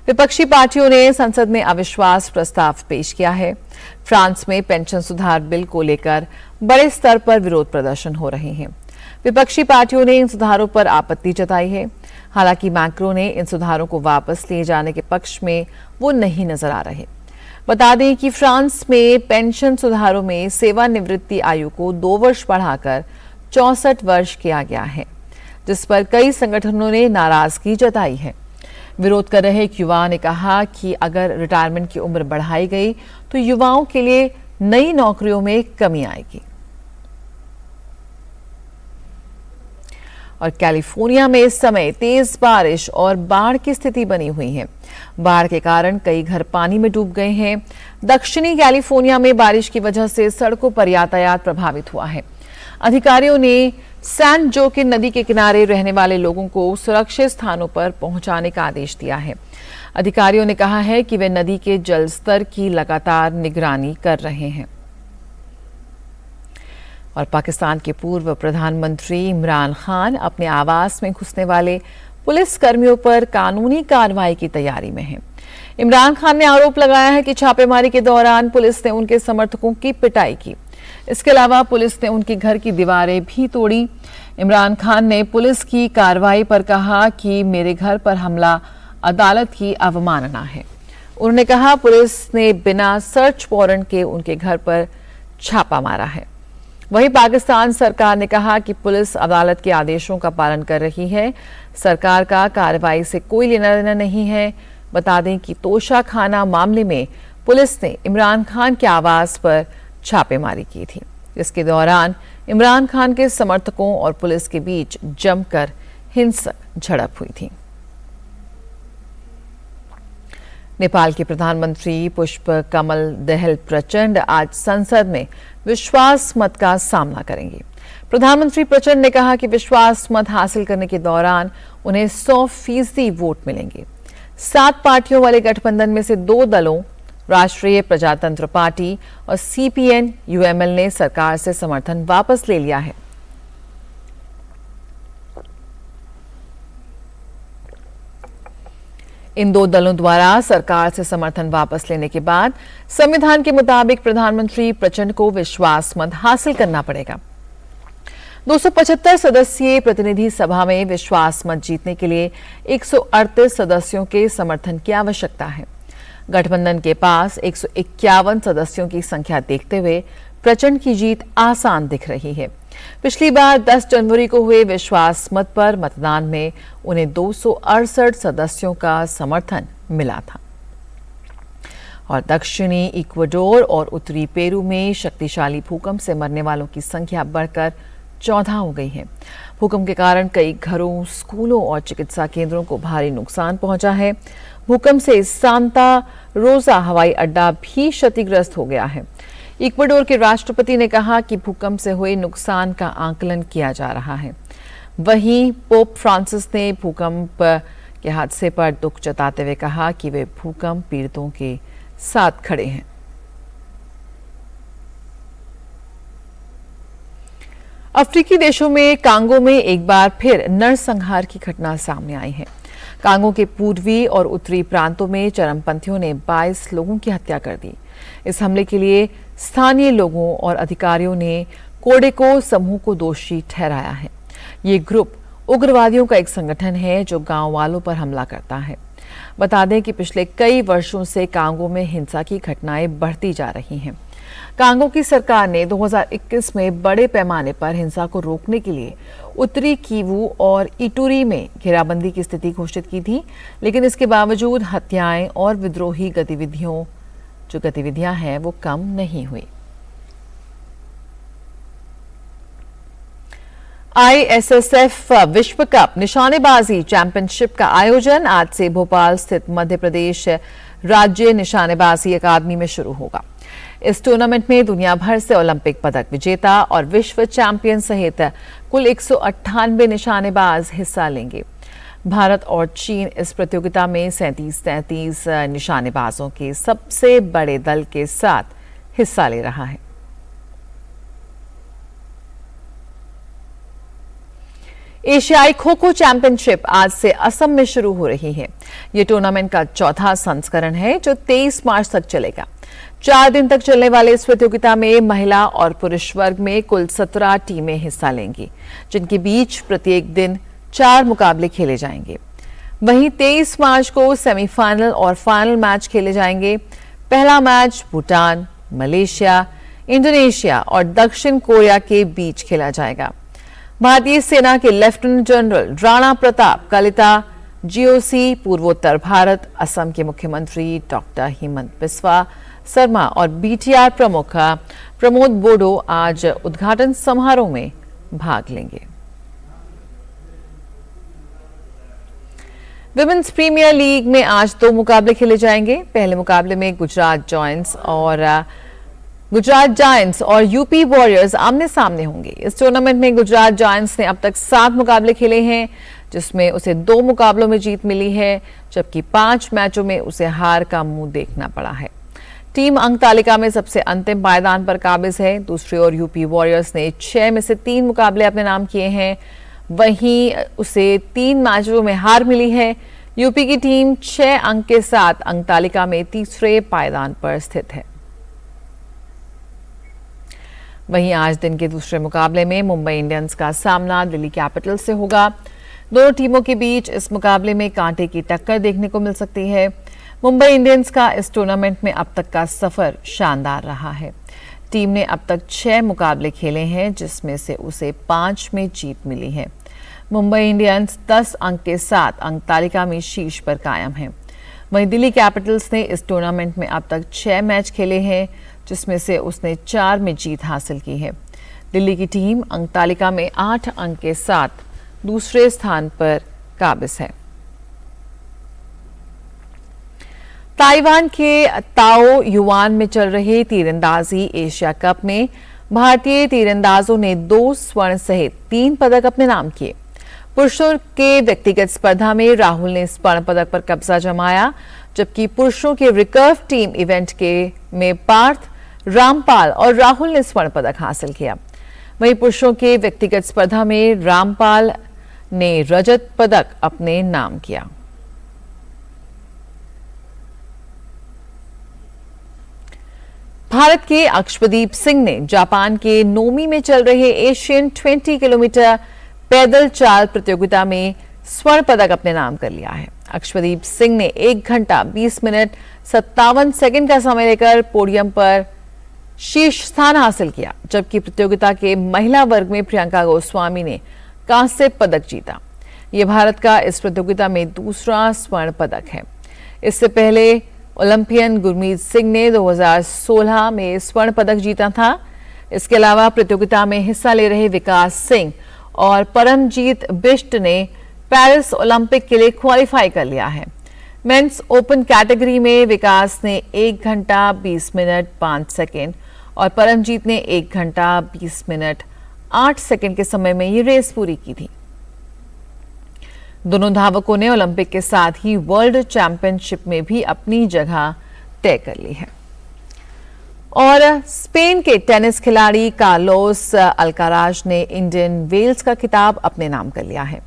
Speaker 1: विपक्षी पार्टियों ने संसद में अविश्वास प्रस्ताव पेश किया है। फ्रांस में पेंशन सुधार बिल को लेकर बड़े स्तर पर विरोध प्रदर्शन हो रहे हैं। विपक्षी पार्टियों ने इन सुधारों पर आपत्ति जताई है। हालांकि मैक्रों ने इन सुधारों को वापस लिए जाने के पक्ष में वो नहीं नजर आ रहे। बता दें कि फ्रांस में पेंशन सुधारों में सेवानिवृत्ति आयु को 2 वर्ष बढ़ाकर 64 वर्ष किया गया है, जिस पर कई संगठनों ने नाराजगी जताई है। विरोध कर रहे एक युवा ने कहा कि अगर रिटायरमेंट की उम्र बढ़ाई गई तो युवाओं के लिए नई नौकरियों में कमी आएगी। और कैलिफोर्निया में इस समय तेज बारिश और बाढ़ की स्थिति बनी हुई है। बाढ़ के कारण कई घर पानी में डूब गए हैं। दक्षिणी कैलिफोर्निया में बारिश की वजह से सड़कों पर यातायात प्रभावित हुआ है। अधिकारियों ने सैन जोकिन नदी के किनारे रहने वाले लोगों को सुरक्षित स्थानों पर पहुंचाने का आदेश दिया है। अधिकारियों ने कहा है कि वे नदी के जल स्तर की लगातार निगरानी कर रहे हैं। और पाकिस्तान के पूर्व प्रधानमंत्री इमरान खान अपने आवास में घुसने वाले पुलिस कर्मियों पर कानूनी कार्रवाई की तैयारी में हैं। इमरान खान ने आरोप लगाया है कि छापेमारी के दौरान पुलिस ने उनके समर्थकों की पिटाई की। इसके अलावा पुलिस ने उनके घर की दीवारें भी तोड़ी। इमरान खान ने पुलिस की कार्रवाई पर कहा कि मेरे घर पर हमला अदालत की अवमानना है। उन्होंने कहा पुलिस ने बिना सर्च वारंट के उनके घर पर छापा मारा है। वहीं पाकिस्तान सरकार ने कहा कि पुलिस अदालत के आदेशों का पालन कर रही है। सरकार का कार्रवाई से कोई लेना देना नहीं है। बता दें कि तोशा खाना मामले में पुलिस ने इमरान खान के आवास पर छापेमारी की थी, जिसके दौरान इमरान खान के समर्थकों और पुलिस के बीच जमकर हिंसक झड़प हुई थी। नेपाल के प्रधानमंत्री पुष्प कमल दहल प्रचंड आज संसद में विश्वास मत का सामना करेंगे। प्रधानमंत्री प्रचंड ने कहा कि विश्वास मत हासिल करने के दौरान उन्हें 100% वोट मिलेंगे। 7 पार्टियों वाले गठबंधन में से 2 दलों राष्ट्रीय प्रजातंत्र पार्टी और सीपीएन यूएमएल ने सरकार से समर्थन वापस ले लिया है। इन 2 दलों द्वारा सरकार से समर्थन वापस लेने के बाद संविधान के मुताबिक प्रधानमंत्री प्रचंड को विश्वास मत हासिल करना पड़ेगा। 275 सदस्यीय प्रतिनिधि सभा में विश्वास मत जीतने के लिए 138 सदस्यों के समर्थन की आवश्यकता है। गठबंधन के पास 151 सदस्यों की संख्या देखते हुए प्रचंड की जीत आसान दिख रही है। पिछली बार 10 जनवरी को हुए विश्वास मत पर मतदान में उन्हें 268 सदस्यों का समर्थन मिला था। और दक्षिणी इक्वाडोर और उत्तरी पेरू में शक्तिशाली भूकंप से मरने वालों की संख्या बढ़कर 14 हो गई है। भूकंप के कारण कई घरों, स्कूलों और चिकित्सा केंद्रों को भारी नुकसान पहुंचा है। भूकंप से सांता रोजा हवाई अड्डा भी क्षतिग्रस्त हो गया है। इक्वाडोर के राष्ट्रपति ने कहा कि भूकंप से हुए नुकसान का आकलन किया जा रहा है। वहीं पोप फ्रांसिस ने भूकंप के हादसे पर दुख जताते हुए कहा कि वे भूकंप पीड़ितों के साथ खड़े हैं। अफ्रीकी देशों में कांगो में एक बार फिर नरसंहार की घटना सामने आई है। कांगो के पूर्वी और उत्तरी प्रांतों में चरमपंथियों ने 22 लोगों की हत्या कर दी। इस हमले के लिए स्थानीय लोगों और अधिकारियों ने कोडेको समूह को दोषी ठहराया है। ये ग्रुप उग्रवादियों का एक संगठन है जो गांव वालों पर हमला करता है। बता दें कि पिछले कई वर्षों से कांगो में हिंसा की घटनाएं बढ़ती जा रही हैं। कांगो की सरकार ने 2021 में बड़े पैमाने पर हिंसा को रोकने के लिए उत्तरी कीवू और इटूरी में घेराबंदी की स्थिति घोषित की थी, लेकिन इसके बावजूद हत्याएं और विद्रोही गतिविधियां हैं वो कम नहीं हुई। ISSF विश्व कप निशानेबाजी चैंपियनशिप का आयोजन आज से भोपाल स्थित मध्य प्रदेश राज्य निशानेबाजी अकादमी में शुरू होगा। इस टूर्नामेंट में दुनिया भर से ओलंपिक पदक विजेता और विश्व चैंपियन सहित कुल 198 निशानेबाज हिस्सा लेंगे। भारत और चीन इस प्रतियोगिता में 37 निशानेबाजों के सबसे बड़े दल के साथ हिस्सा ले रहा है। एशियाई खो खो चैंपियनशिप आज से असम में शुरू हो रही है। ये टूर्नामेंट का चौथा संस्करण है जो 23 मार्च तक चलेगा। 4 दिन तक चलने वाले इस प्रतियोगिता में महिला और पुरुष वर्ग में कुल 17 टीमें हिस्सा लेंगी, जिनके बीच प्रत्येक दिन 4 मुकाबले खेले जाएंगे। वहीं 23 मार्च को सेमीफाइनल और फाइनल मैच खेले जाएंगे। पहला मैच भूटान, मलेशिया, इंडोनेशिया और दक्षिण कोरिया के बीच खेला जाएगा। भारतीय सेना के lieutenant general Rana Pratap Kalita, GOC, पूर्वोत्तर भारत, असम के मुख्यमंत्री डॉक्टर हेमंत बिस्वा शर्मा और बीटीआर प्रमुख प्रमोद बोडो आज उद्घाटन समारोह में भाग लेंगे। विमेंस प्रीमियर लीग में आज 2 मुकाबले खेले जाएंगे। पहले मुकाबले में गुजरात जायंट्स और यूपी वॉरियर्स आमने सामने होंगे। इस टूर्नामेंट में गुजरात जायंट्स ने अब तक 7 मुकाबले खेले हैं, जिसमें उसे 2 मुकाबलों में जीत मिली है, जबकि 5 मैचों में उसे हार का मुंह देखना पड़ा है। टीम अंक तालिका में सबसे अंतिम पायदान पर काबिज है। दूसरी ओर यूपी वॉरियर्स ने 6 में से 3 मुकाबले अपने नाम किए हैं, वहीं उसे 3 मैचों में हार मिली है। यूपी की टीम 6 अंक के साथ अंक तालिका में तीसरे पायदान पर स्थित है। वहीं आज दिन के दूसरे मुकाबले में मुंबई इंडियंस का सामना दिल्ली कैपिटल्स से होगा। दोनों टीमों के बीच इस मुकाबले में कांटे की टक्कर देखने को मिल सकती है। मुंबई इंडियंस का इस टूर्नामेंट में अब तक का सफर शानदार रहा है। टीम ने अब तक 6 मुकाबले खेले हैं, जिसमें से उसे 5 में जीत मिली है। मुंबई इंडियंस 10 अंक के साथ अंक तालिका में शीर्ष पर कायम है। वहीं दिल्ली कैपिटल्स ने इस टूर्नामेंट में अब तक 6 मैच खेले हैं, जिसमें से उसने 4 में जीत हासिल की है। दिल्ली की टीम अंक तालिका में 8 अंक के साथ दूसरे स्थान पर काबिज है। ताइवान के ताओ युआन में चल रहे तीरंदाजी एशिया कप में भारतीय तीरंदाजों ने 2 स्वर्ण सहित 3 पदक अपने नाम किए। पुरुषों के व्यक्तिगत स्पर्धा में राहुल ने स्वर्ण पदक पर कब्जा जमाया, जबकि पुरुषों के रिकर्व टीम इवेंट में पार्थ, रामपाल और राहुल ने स्वर्ण पदक हासिल किया। वहीं पुरुषों के व्यक्तिगत स्पर्धा में रामपाल ने रजत पदक अपने नाम किया। भारत के अक्षपदीप सिंह ने जापान के नोमी में चल रहे एशियन 20 किलोमीटर पैदल चाल प्रतियोगिता में स्वर्ण पदक अपने नाम कर लिया है। अक्षपदीप सिंह ने 1 घंटा 20 मिनट 57 सेकंड का समय लेकर पोडियम पर शीर्ष स्थान हासिल किया, जबकि प्रतियोगिता के महिला वर्ग में प्रियंका गोस्वामी ने कांस्य पदक जीता। यह भारत का इस प्रतियोगिता में दूसरा स्वर्ण पदक है। इससे पहले ओलंपियन गुरमीत सिंह ने 2016 में स्वर्ण पदक जीता था। इसके अलावा प्रतियोगिता में हिस्सा ले रहे विकास सिंह और परमजीत बिष्ट ने पेरिस ओलंपिक के लिए क्वालिफाई कर लिया है। मेंस ओपन कैटेगरी में विकास ने 1 घंटा 20 मिनट 5 सेकेंड और परमजीत ने 1 घंटा 20 मिनट 8 सेकेंड के समय में ये रेस पूरी की थी। दोनों धावकों ने ओलंपिक के साथ ही वर्ल्ड चैंपियनशिप में भी अपनी जगह तय कर ली है। और स्पेन के टेनिस खिलाड़ी कार्लोस अल्काराज ने इंडियन वेल्स का खिताब अपने नाम कर लिया है।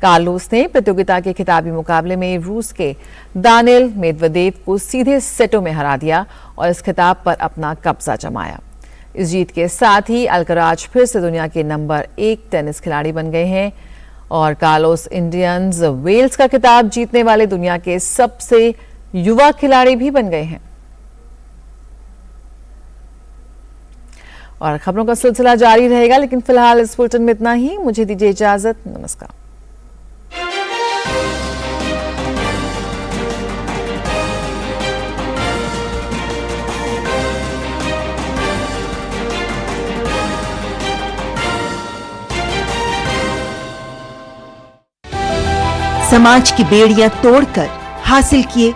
Speaker 1: कार्लोस ने प्रतियोगिता के खिताबी मुकाबले में रूस के दानिल मेदवेदेव को सीधे सेटों में हरा दिया और इस खिताब पर अपना कब्जा जमाया। इस जीत के साथ ही अल्काराज फिर से दुनिया के नंबर 1 टेनिस खिलाड़ी बन गए हैं और कार्लोस इंडियंस वेल्स का खिताब जीतने वाले दुनिया के सबसे युवा खिलाड़ी भी बन गए हैं। और खबरों का सिलसिला जारी रहेगा, लेकिन फिलहाल इस बुलेटिन में इतना ही। मुझे दीजिए इजाजत। नमस्कार।
Speaker 8: समाज की बेड़ियां तोड़कर हासिल किए